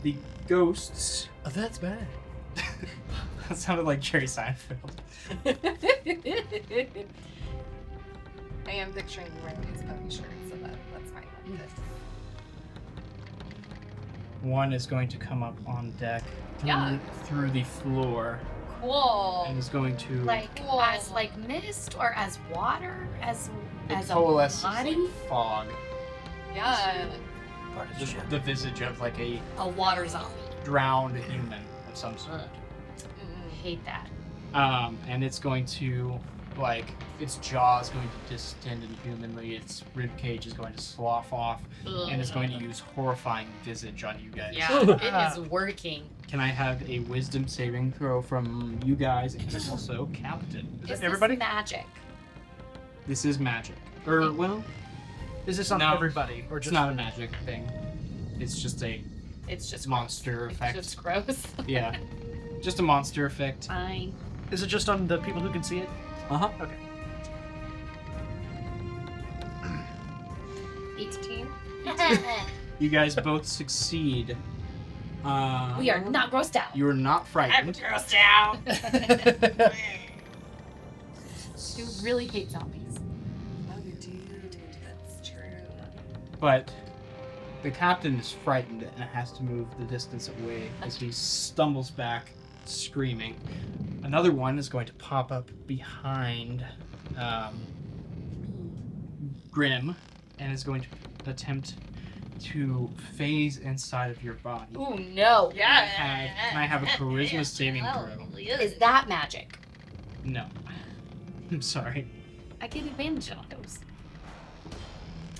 The ghosts. Oh, that's bad. That sounded like Jerry Seinfeld. I am picturing you wearing his puppy shirt, so that's fine. One is going to come up on deck Yeah. through the floor Cool. and is going to Like Cool. as like mist or as water, as a coalesces body, like fog. Yeah. The visage of like a a water zombie. drowned human of some sort. Hate that. And it's going to, like, its jaw is going to distend inhumanly, its rib cage is going to slough off, and it's going to use horrifying visage on you guys. Yeah, it is working. Can I have a wisdom saving throw from you guys and also Captain? Is everybody? this magic? This is magic. Or, well, Is this on No. everybody? Or it's just not a magic thing. It's just a It's just monster It's effect. just gross. Yeah. Just a monster effect. Fine. Is it just on the people who can see it? Uh-huh. Okay. 18. You guys both succeed. We are not grossed out. You are not frightened. grossed out. You really hate zombies. Oh, you do. That's true. But the captain is frightened and has to move the distance away as he stumbles back, screaming. Another one is going to pop up behind Grim and is going to attempt to phase inside of your body. Ooh, no. Yeah. Can I have a charisma saving throw? Is that magic? No. I'm sorry. I get advantage on those.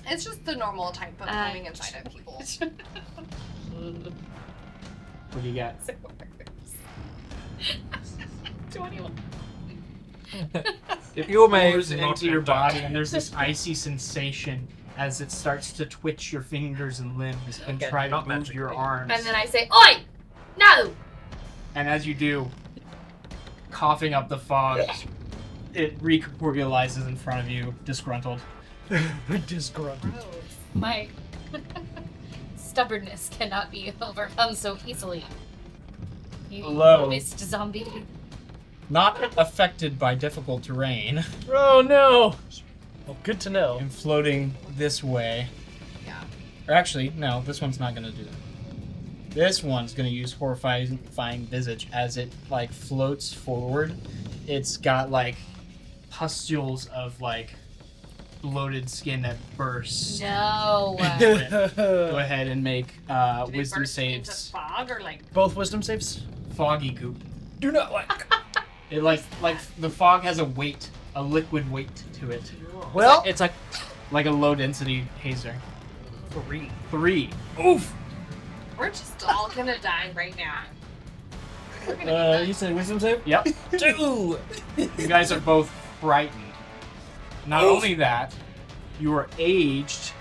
It's just the normal type of coming inside of people. What do you got? 21. It You may pours not into your have that. body, and there's this icy sensation as it starts to twitch your fingers and limbs and Again, try to not move magic. your arms. And then I say, Oi! No! And as you do, coughing up the fog, it recorporealizes in front of you, disgruntled. Disgruntled. My stubbornness cannot be overcome so easily. You Hello. missed zombie. Not affected by difficult terrain, Oh no! Well, good to know. and floating this way. Yeah. Or actually, no, this one's not gonna do that. This one's gonna use horrifying visage as it like floats forward. It's got like pustules of like bloated skin that bursts. No. Go ahead and make Do they wisdom burst into saves. fog or like? Both wisdom saves? Foggy goop. Do not like. It like the fog has a weight, a liquid weight to it, Well, it's like a low density hazer. 3. 3. Oof. We're just all gonna die right now. We're gonna get You said wisdom save? Yep. 2! You guys are both frightened. Not only that, you are aged.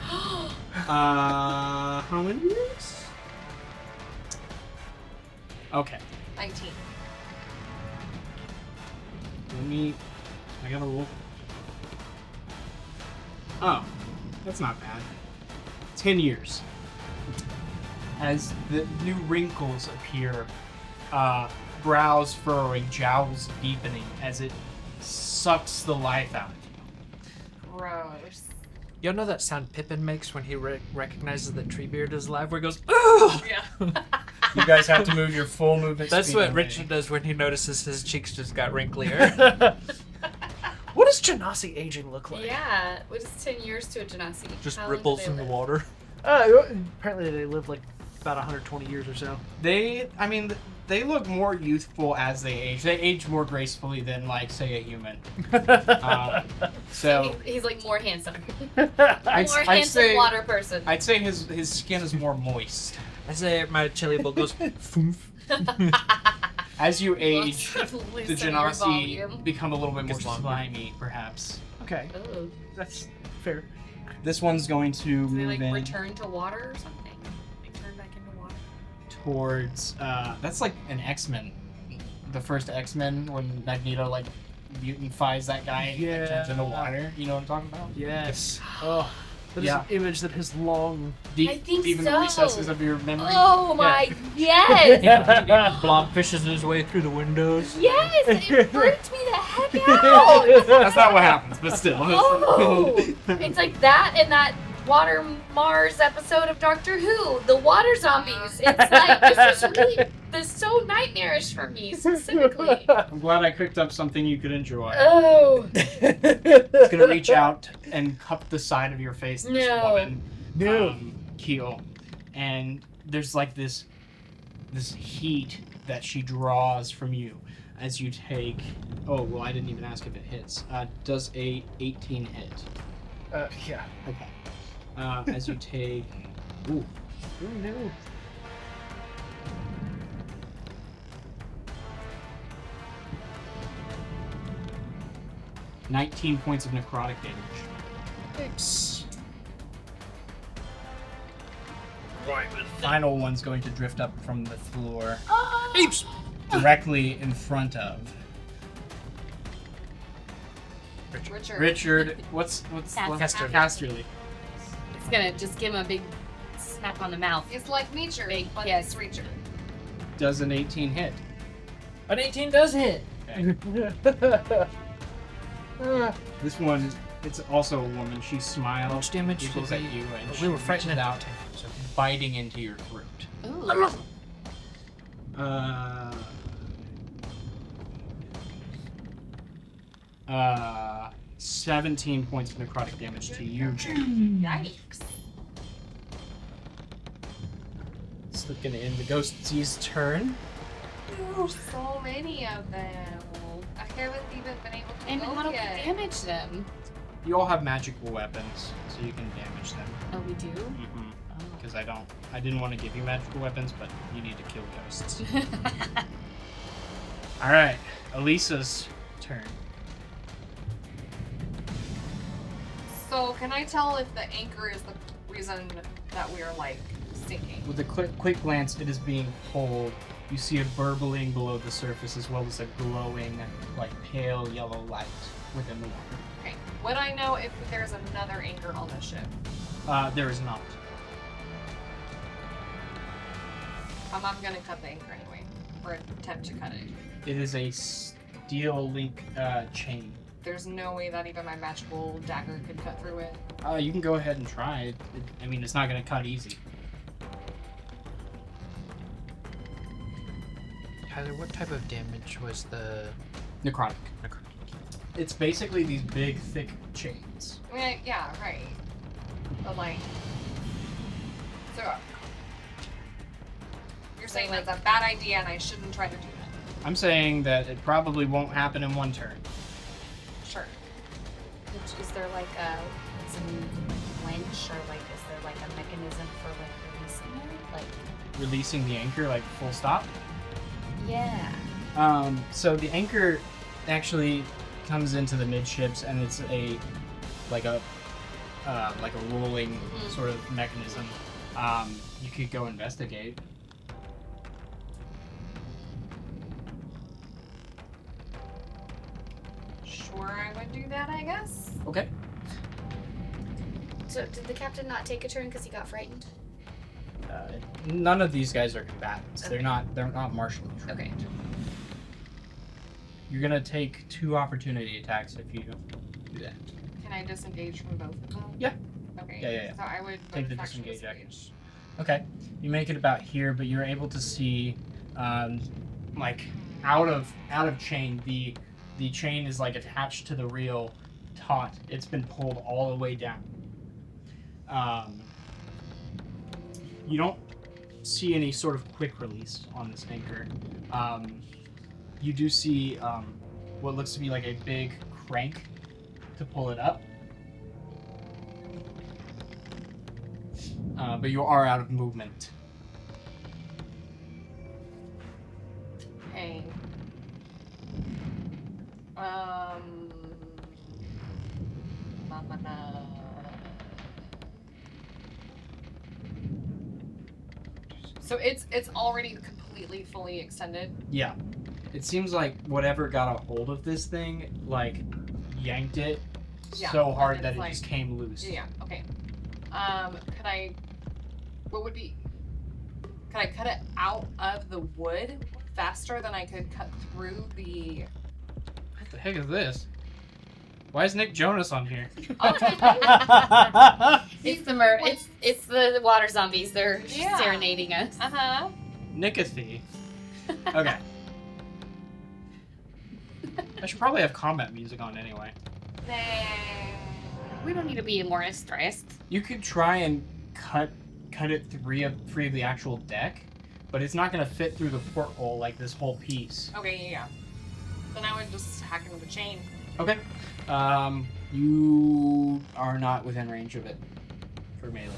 How many years? Okay. 19. I gotta roll. Oh, that's not bad. 10 years. As the new wrinkles appear, brows furrowing, jowls deepening, as it sucks the life out of you. Gross. You know that sound Pippin makes when he recognizes that Treebeard is alive, where he goes, "Ugh!" Yeah. You guys have to move your full movement That's speed what away. Richard does when he notices his cheeks just got wrinklier. What does Genasi aging look like? Yeah, what is 10 years to a Genasi? Just How long do ripples they in the live? water. Apparently they live like about 120 years or so. They look more youthful as they age. They age more gracefully than, like, say, a human. So He's like more handsome. I'd More handsome say water person. I'd say his skin is more moist. I say my chili bowl goes foomf. As you age, the Loosen your Genasi volume. become a little bit more Gets longer. slimy, perhaps. Okay, Oh. that's fair. This one's going to Do they move like in return to water or something? Like turn back into water? towards. That's like an X-Men. The first X-Men when Magneto like mutifies that guy and like, turns into Yeah. water. You know what I'm talking about? Yes. Oh, that is Yeah. an image that has long. Deep, I think deep in the so. recesses of your memory. Oh my, yes! Blobfishes his way through the windows. Yes! It freaked me the heck out! That's not what happens, but still. Oh! It's like that and that Water Mars episode of Doctor Who, the water zombies. It's like, this is so nightmarish for me, specifically. I'm glad I cooked up something you could enjoy. Oh! It's gonna reach out and cup the side of your face, this No. woman, No. Keel, and there's like this heat that she draws from you as you take. Oh well, I didn't even ask if it hits. Does a 18 hit? Yeah. Okay. As you take. Ooh. Ooh, no. $19 points of necrotic damage. Thanks. Final one's going to drift up from the floor Apes! directly in front of Richard. Richard. What's Casterly. Casterly? It's gonna just give him a big smack on the mouth. It's like nature, Big, but yes. it's Richard. Does an 18 hit? An 18 does hit. This one, it's also a woman. She How smiles, much damage did giggles at you, and But she we were frightened reaches out. out, biting into your throat. Ooh. 17 points of necrotic damage to you. Yikes. It's gonna end the ghost's turn. There's so many of them. I haven't even been able to And go how do we yet. damage them? You all have magical weapons, so you can damage them. Oh, we do? Because I didn't want to give you magical weapons, but you need to kill ghosts. All right, Elisa's turn. So can I tell if the anchor is the reason that we're like sinking? With a quick glance, it is being pulled. You see a burbling below the surface, as well as a glowing, like pale yellow light within the water. Okay. Would I know if there's another anchor on the ship? There is not. I'm not gonna cut the anchor anyway, or attempt to cut it. It is a steel link chain. There's no way that even my magical dagger could cut through it. You can go ahead and try. I mean, it's not going to cut easy. Tyler, what type of damage was the Necrotic. necrotic? It's basically these big, thick chains. I mean, yeah, right. But like, so you're saying that's a bad idea and I shouldn't try to do that? I'm saying that it probably won't happen in one turn. Sure. Is there like a some winch or like is there like a mechanism for like releasing it? Like Releasing the anchor, like full stop. yeah. So the anchor actually comes into the midships, and it's like a rolling sort of mechanism. You could go investigate. Sure, I would do that, I guess. Okay. So did the captain not take a turn because he got frightened? None of these guys are combatants. Okay. They're not martially trained. Okay. You're gonna take 2 opportunity attacks if you do that. Can I disengage from both of them? Yeah. Okay. Yeah. So I would Take the bonus action disengage action. Okay, you make it about here, but you're able to see, like out of chain, the The chain is like attached to the reel, taut. It's been pulled all the way down. You don't see any sort of quick release on this anchor. You do see what looks to be like a big crank to pull it up. But you are out of movement. Okay. So it's already completely fully extended. Yeah. It seems like whatever got a hold of this thing, like, yanked it Yeah, so and hard it's that it like- just came loose. Yeah. Okay. Could I? What would be? Could I cut it out of the wood faster than I could cut through the? What the heck is this? Why is Nick Jonas on here? It's it's the water zombies. They're Yeah. serenading us. Uh-huh. Nickathy. Okay. I should probably have combat music on anyway. We don't need to be more stressed. You could try and cut it free of the actual deck, but it's not gonna fit through the porthole like this whole piece. Okay, yeah. Then I would just hack into the chain. Okay. You are not within range of it for melee.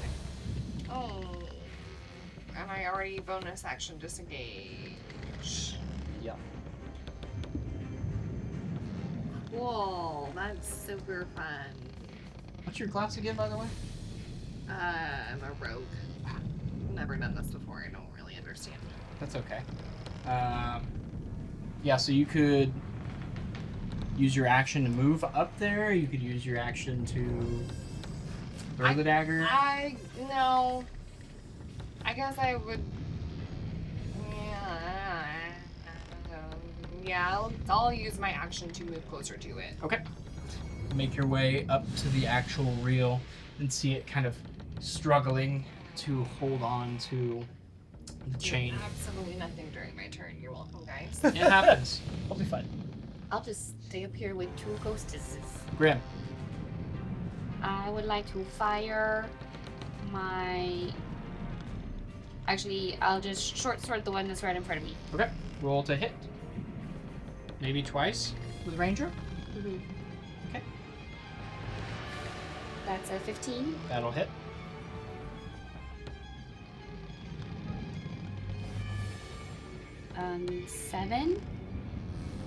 Oh. And I already bonus action disengage. Yeah. Cool. That's super fun. What's your class again, by the way? I'm a rogue. Never done this before. I don't really understand. That's okay. Yeah, so you could use your action to move up there. You could use your action to throw the dagger. No. I guess I would. Yeah, I'll use my action to move closer to it. Okay. Make your way up to the actual reel and see it kind of struggling to hold on to the chain. Absolutely nothing during my turn. You're welcome, guys. It happens. I'll be fine. I'll just stay up here with two ghostesses. Grim. I would like to fire my. Actually, I'll just short sword the one that's right in front of me. Okay. Roll to hit. Maybe twice with Ranger. Mm-hmm. Okay. That's a 15. That'll hit. Um, 7.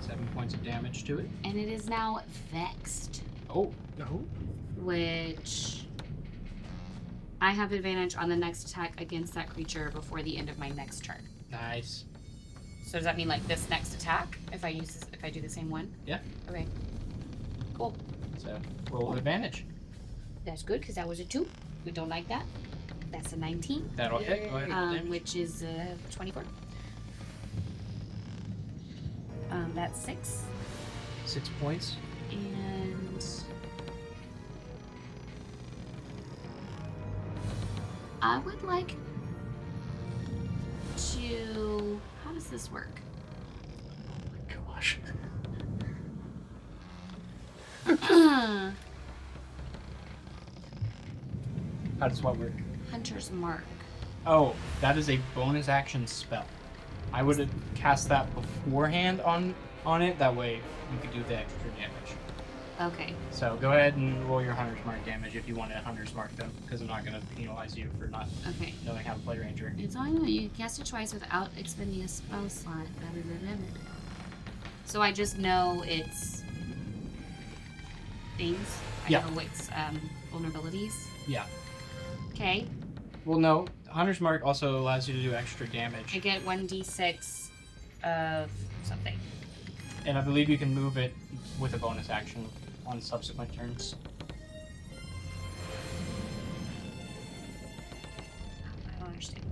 7 points of damage to it. And it is now vexed, Oh. which I have advantage on the next attack against that creature before the end of my next turn. Nice. So does that mean like this next attack if I do the same one? Yeah. Okay. Cool. So roll with advantage. That's good because that was a 2. We don't like that. That's a 19. That'll hit. Go ahead. With damage. Which is 24. That's 6. 6 points. And I would like to. How does this work? Gosh. How does what work? Hunter's Mark. Oh, that is a bonus action spell. I would have cast that beforehand on it. That way you could do the extra damage. Okay. So go ahead and roll your Hunter's Mark damage if you want a Hunter's Mark, though, because I'm not going to penalize you for not Okay. knowing how to play Ranger. It's all I know. You can cast it twice without expending a spell slot. Blah, blah, blah, blah, blah. So I just know it's things. I Yeah. know it's vulnerabilities. Yeah. Okay. Well, no. Hunter's Mark also allows you to do extra damage. I get 1d6 of something. And I believe you can move it with a bonus action on subsequent turns. I don't understand.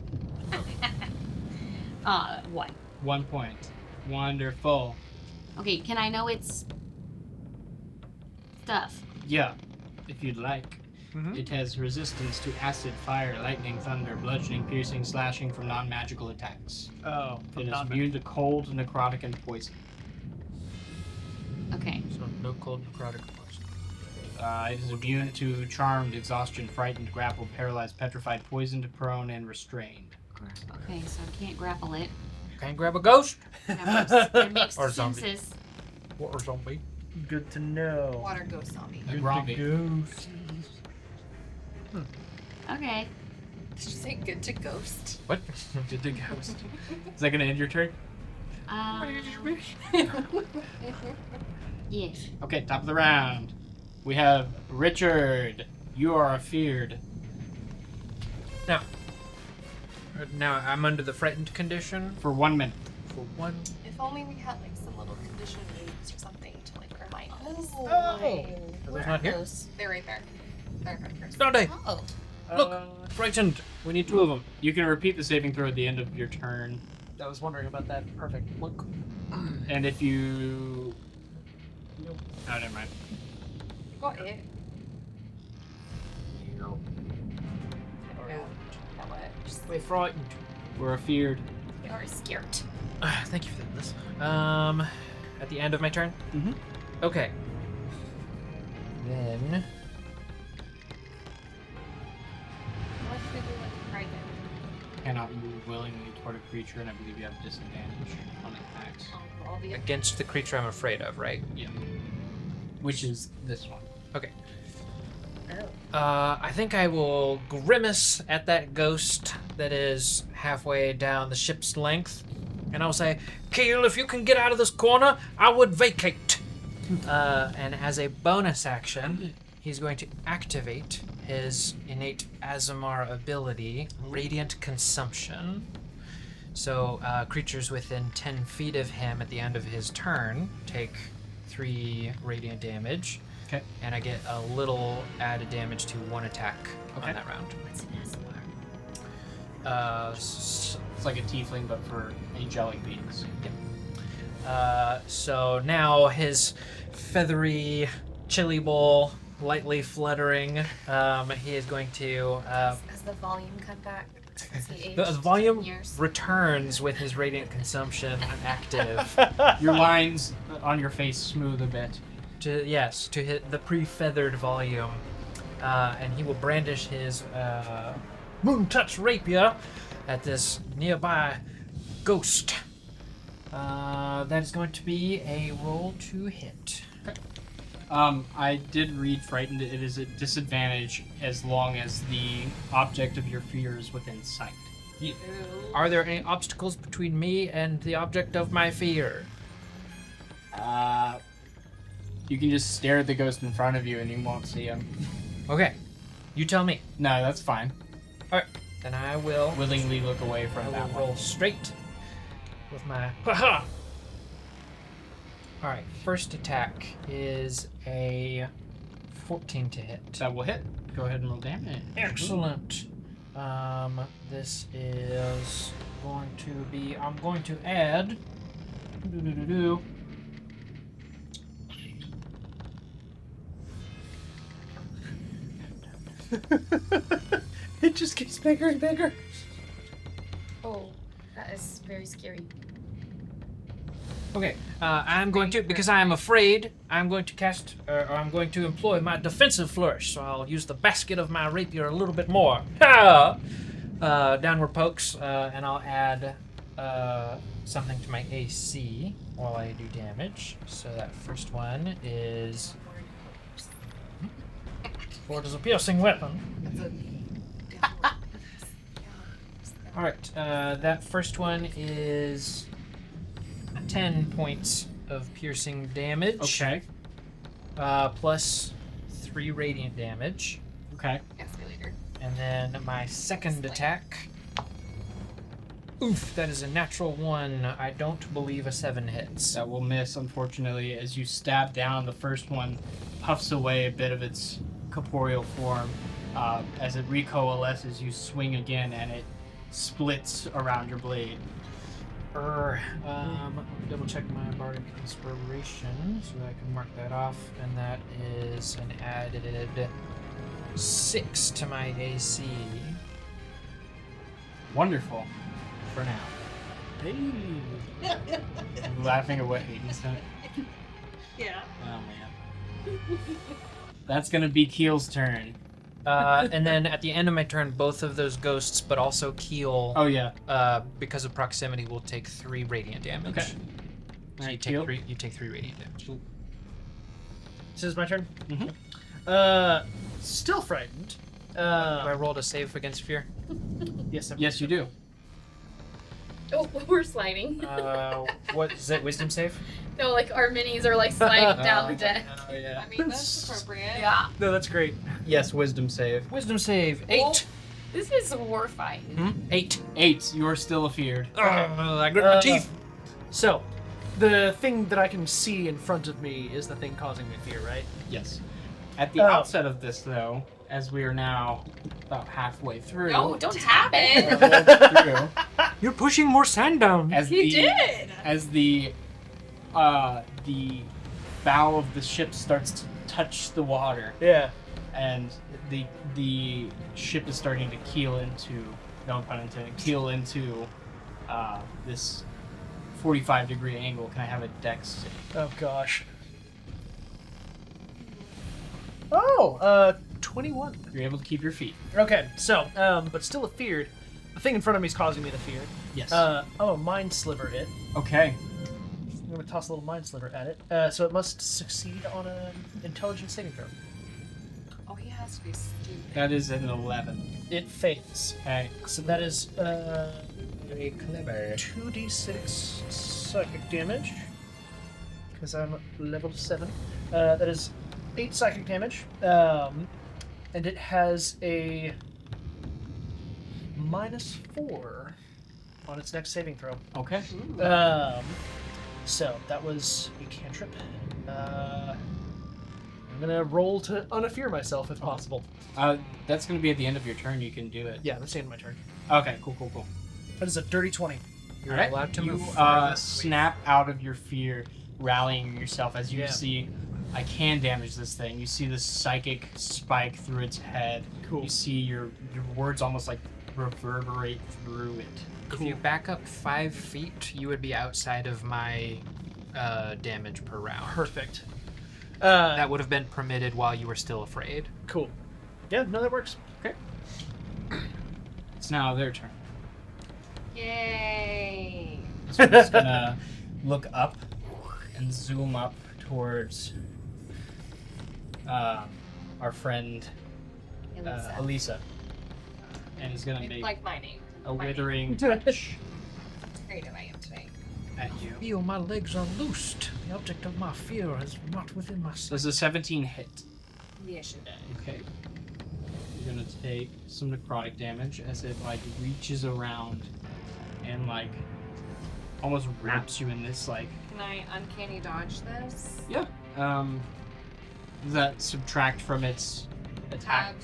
1. 1 point. Wonderful. Okay, can I know it's stuff? Yeah, if you'd like. Mhm. It has resistance to acid, fire, lightning, thunder, bludgeoning, piercing, slashing from non-magical attacks. Oh, It is immune to cold, necrotic, and poison. Okay. So no cold, necrotic, poison. It is immune to charmed, exhaustion, frightened, grappled, paralyzed, petrified, poisoned, prone, and restrained. Okay, so I can't grapple it. Can't grab a ghost It makes Or zombie. senses. or zombie. Good to know. Water ghost zombie. A Gromby. Ghost. Okay. Did you say good to ghost? What? Did the ghost? Is that gonna end your turn? Yes. Okay, top of the round. We have Richard. You are feared. Now I'm under the frightened condition For 1 minute. for 1. If only we had like some little condition aids or something to like remind us. Are those not here? They're right there. They're right first. Stardate! Oh. Look! Frightened! We need 2 of them. You can repeat the saving throw at the end of your turn. I was wondering about that. Perfect. Look. And if you... Oh, never mind. Got it. We're frightened. We're feared. They are scared. Thank you for this. At the end of my turn? Mhm. Okay. Then... What should we do with private? Cannot move willingly toward a creature, and I believe you have disadvantage on attacks. All the Against the creature I'm afraid of, right? Yeah. Which is this one. Okay. I think I will grimace at that ghost that is halfway down the ship's length, and I'll say, Keel, if you can get out of this corner, I would vacate. And as a bonus action, he's going to activate his innate Azamar ability, Radiant Consumption. So creatures within 10 feet of him at the end of his turn take 3 radiant damage. Okay. And I get a little added damage to 1 attack Okay. on that round. What's an SMR? It's like a tiefling, but for angelic beings. So now his feathery chili bowl lightly fluttering, he is going to... Has the volume cut back? Has he the aged volume 10 years? returns with his radiant consumption active. Your lines on your face smooth a bit. To hit the pre-feathered volume, and he will brandish his moon touch rapier at this nearby ghost. That is going to be a roll to hit. I did read frightened. It is a disadvantage as long as the object of your fear is within sight. Are there any obstacles between me and the object of my fear? You can just stare at the ghost in front of you and you won't see him. Okay, you tell me. No, that's fine. Then I will Willingly look away from I that will one. roll straight with my haha. All right, first attack is a 14 to hit. That will hit. Go ahead and roll damage. Excellent. This is going to be. I'm going to add. It just gets bigger and bigger. Oh, that is very scary. Okay, I'm going to, because I am afraid, I'm going to cast, or I'm going to employ my defensive flourish. So I'll use the basket of my rapier a little bit more. Ha! Downward pokes, and I'll add something to my AC while I do damage. So that first one is 4 is a piercing weapon. All right, that first one is 10 points of piercing damage. Okay. Plus 3 radiant damage. Okay. Ask me later. And then my second attack. Oof, that is a natural 1. I don't believe a 7 hits. That will miss, unfortunately. As you stab down, the first one puffs away a bit of its corporeal form. As it recoalesces, you swing again, and it splits around your blade. Let me double check my bardic inspiration so I can mark that off, and that is an added 6 to my AC Wonderful. for now. Laughing away. He's not- Yeah. Oh man. That's gonna be Keel's turn. And then at the end of my turn, both of those ghosts, but also Keel, Oh yeah. because of proximity, will take 3 radiant damage. Okay. So Alright, you Keel. take 3 radiant damage. This is my turn. Mhm. Still frightened. Have I rolled a save against fear? Yes, Yes, you do. Oh, we're sliding. What is it? Wisdom save? No, like our minis are like sliding down the deck. Oh yeah. I mean, that's appropriate. Yeah. No, that's great. Yes, wisdom save. Wisdom save 8. Oh, this is horrifying. 8. 8. You are still afeared. I grit my teeth. So, the thing that I can see in front of me is the thing causing me fear, right? Yes. At the Oh. outset of this, though, as we are now about halfway through. No, don't tap it. halfway through, You're pushing more sand down. as He the did. as the bow of the ship starts to touch the water, Yeah. and the ship is starting to keel into, no pun intended, keel into this 45-degree angle. Can I have a dex save? Oh gosh. Oh, 21. You're able to keep your feet. Okay, so, but still afeared. The thing in front of me is causing me to fear. Yes. Mind sliver it. Okay. I'm gonna toss a little mind sliver at it. So it must succeed on an intelligence saving throw. Oh, he has to be stupid. That is an 11. It fails. Okay. So that is Very clever. 2d6 psychic damage. Because I'm level 7. That is 8 psychic damage. And it has a -4 on its next saving throw. Okay. So that was a cantrip. I'm gonna roll to unafear myself if possible. That's going to be at the end of your turn. You can do it. Yeah, that's the end of my turn. Okay. Cool. That is a dirty 20. You're Alright, allowed to you move farthest. snap out of your fear, rallying yourself as you Yeah. see, I can damage this thing. You see this psychic spike through its head. Cool. You see your words almost like reverberate through it. If you back up 5 feet, you would be outside of my damage per round. Perfect. That would have been permitted while you were still afraid. Cool. Yeah, no, that works. It's now their turn. Yay. So I'm just gonna look up and zoom up towards our friend Elisa, and is gonna make Like my name. a my withering touch Great as I am today. at you. Feel my legs are loosed. The object of my fear is not within my sight. Does a 17 hit? Yes, it does. Okay. You're gonna take some necrotic damage as it like reaches around and like almost wraps you in this like. Can I uncanny dodge this? Yeah. Does that subtract from its attack?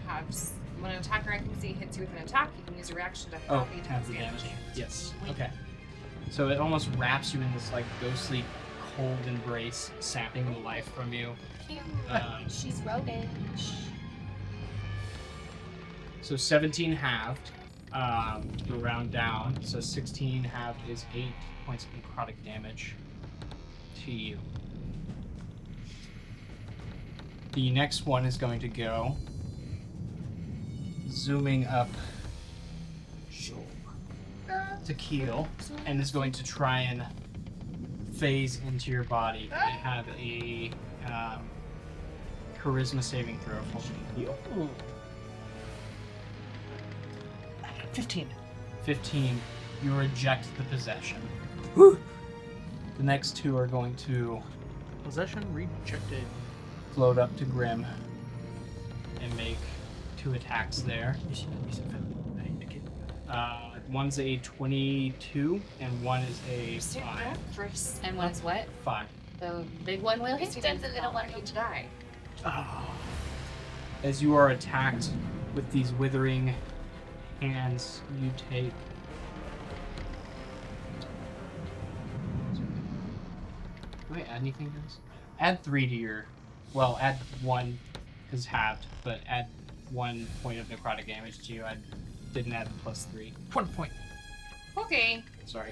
Halves. When an attacker I can see hits you with an attack, you can use a reaction to Oh, halve the half attack's the damage. damage. Yes. Okay. So it almost wraps you in this like ghostly cold embrace, sapping the life from you. She's roguish. So 17 halved, to round down. So 16 halved is 8 points of necrotic damage to you. The next one is going to go zooming up to Keel and is going to try and phase into your body. I have a charisma saving throw for Keel. 15. 15, you reject the possession. The next two are going to Possession rejected. float up to Grim and make 2 attacks there. One's a 22 and one is a 5. And one's what? 5. The big one will hit Christy and the little one need will to die. As you are attacked with these withering hands, you take. Do I add anything to this? Add 3 to your. Well, add 1 because halved, but add 1 point of necrotic damage to you. I didn't add the +3. 1 point. Okay. Sorry.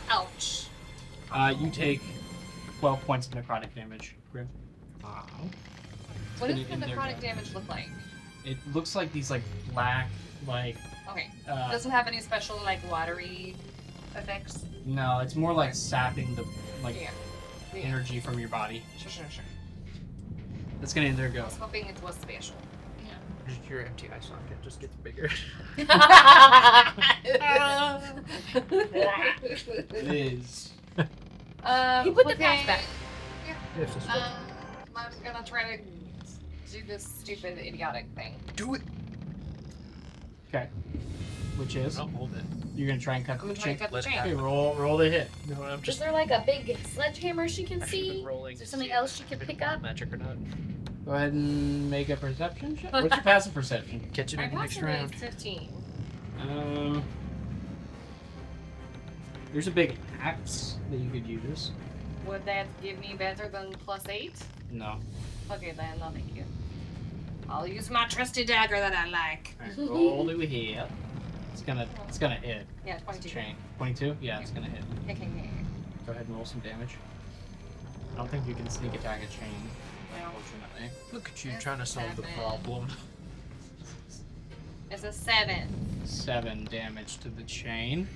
Ouch. You take 12 points of necrotic damage. Grim. Wow. What Put does it the in there, necrotic guys. damage look like? It looks like these like black, like Okay. Doesn't have any special like watery effects. no, it's more like sapping the like Yeah. energy from your body. Sure. That's gonna end their I go. was hoping it was spatial. Your empty eye socket just gets bigger. Liz. You put the patch back. I'm gonna try to do this stupid, idiotic thing. Do it. Okay. Which is Don't hold it. you're gonna try and cut I'm the gonna try to chain. cut the Let it chain. Okay, roll the hit. No, I'm Is just there like a big sledgehammer she can actually see? rolling. Is there to something see else she if could it's pick up? Magic or not? Go ahead and make a perception check. What's your passive perception? Catch it My in the next passive round. is 15. There's a big axe that you could use. Would that give me better than +8? No. Okay, then no thank you. I'll use my trusty dagger that I like. Alright, roll it here. It's gonna hit. Yeah, It's 22. chain. 22? Yeah, it's gonna hit. Okay. Go ahead and roll some damage. I don't think you can sneak attack a chain, Well, unfortunately. Look at you That's trying to solve the 7. problem. it's a 7. 7 damage to the chain.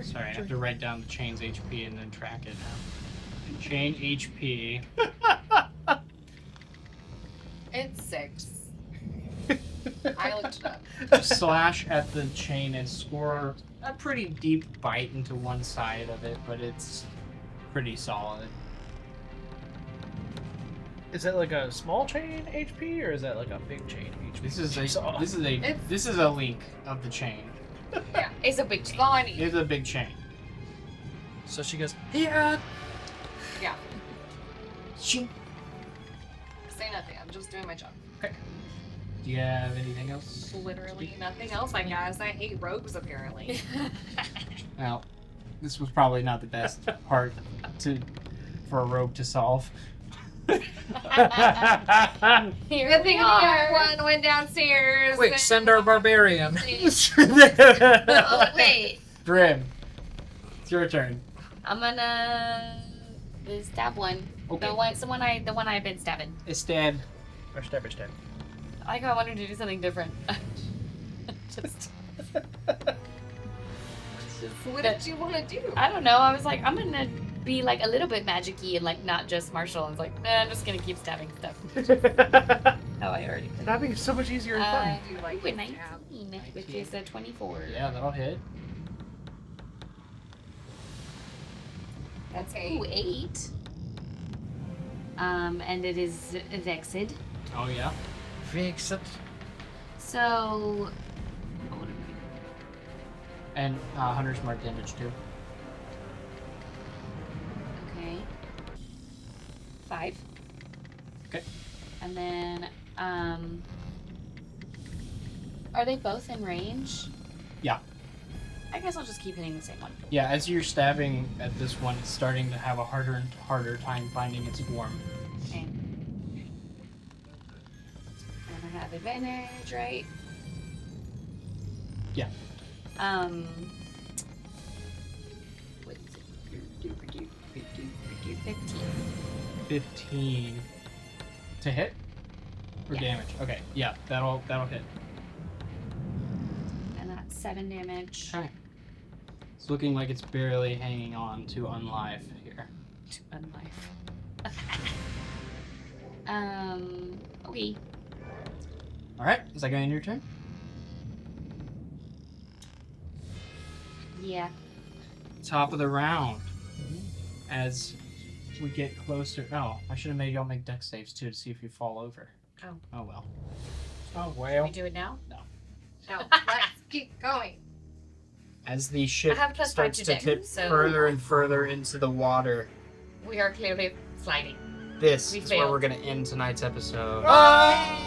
Sorry, I have to write down the chain's HP and then track it now. Chain HP. It's 6. I looked it up. You slash at the chain and score a pretty deep bite into one side of it, but it's pretty solid. Is that like a small chain HP or is that like a big chain HP? This is Jigsaw. a link of the chain. Yeah, It's a big it's chain. all I need. It's a big chain. So she goes, yeah. Yeah, Shing. say nothing. I'm just doing my job. Do you have anything else? Literally nothing else, I guess. I hate rogues, apparently. Well, this was probably not the best part for a rogue to solve. Here Good thing we are. everyone went downstairs. Quick, and- send our barbarian. Oh wait, Grim, it's your turn. I'm gonna stab one. Okay. The one I've been stabbing. It's stabbed. Or stab. I wanted to do something different. Just, What did you want to do? I don't know. I was like, I'm gonna be like a little bit magic-y and like not just martial. I was like, nah, I'm just gonna keep stabbing stuff. Oh, I already did. That'd be so much easier and fun. I do like Ooh, a this 19, tab. which is a 24. Yeah, that'll hit. That's Okay. 8. And it is vexed. Oh yeah. Fix it. So, And Hunter's mark damage too. okay. 5. Okay. And then, are they both in range? Yeah. I guess I'll just keep hitting the same one. Yeah, as you're stabbing at this one, it's starting to have a harder and harder time finding its form. Okay. And I have advantage, right? Yeah. What's it? 15. 15 to hit or Yeah. damage. Okay, yeah, that'll hit. And that's 7 damage. Okay. It's looking like it's barely hanging on to unlive here. To unlife. Okay. All right, is that going to end your turn? Yeah. Top of the round. As we get closer. Oh, I should have made y'all make deck saves too to see if you fall over. Oh. Oh well. Oh Can well. we do it now? No, let's keep going. As the ship I have +5 starts to to deck, tip so- further and further into the water, We are clearly sliding. this We is where failed. we're going to end tonight's episode. Ah!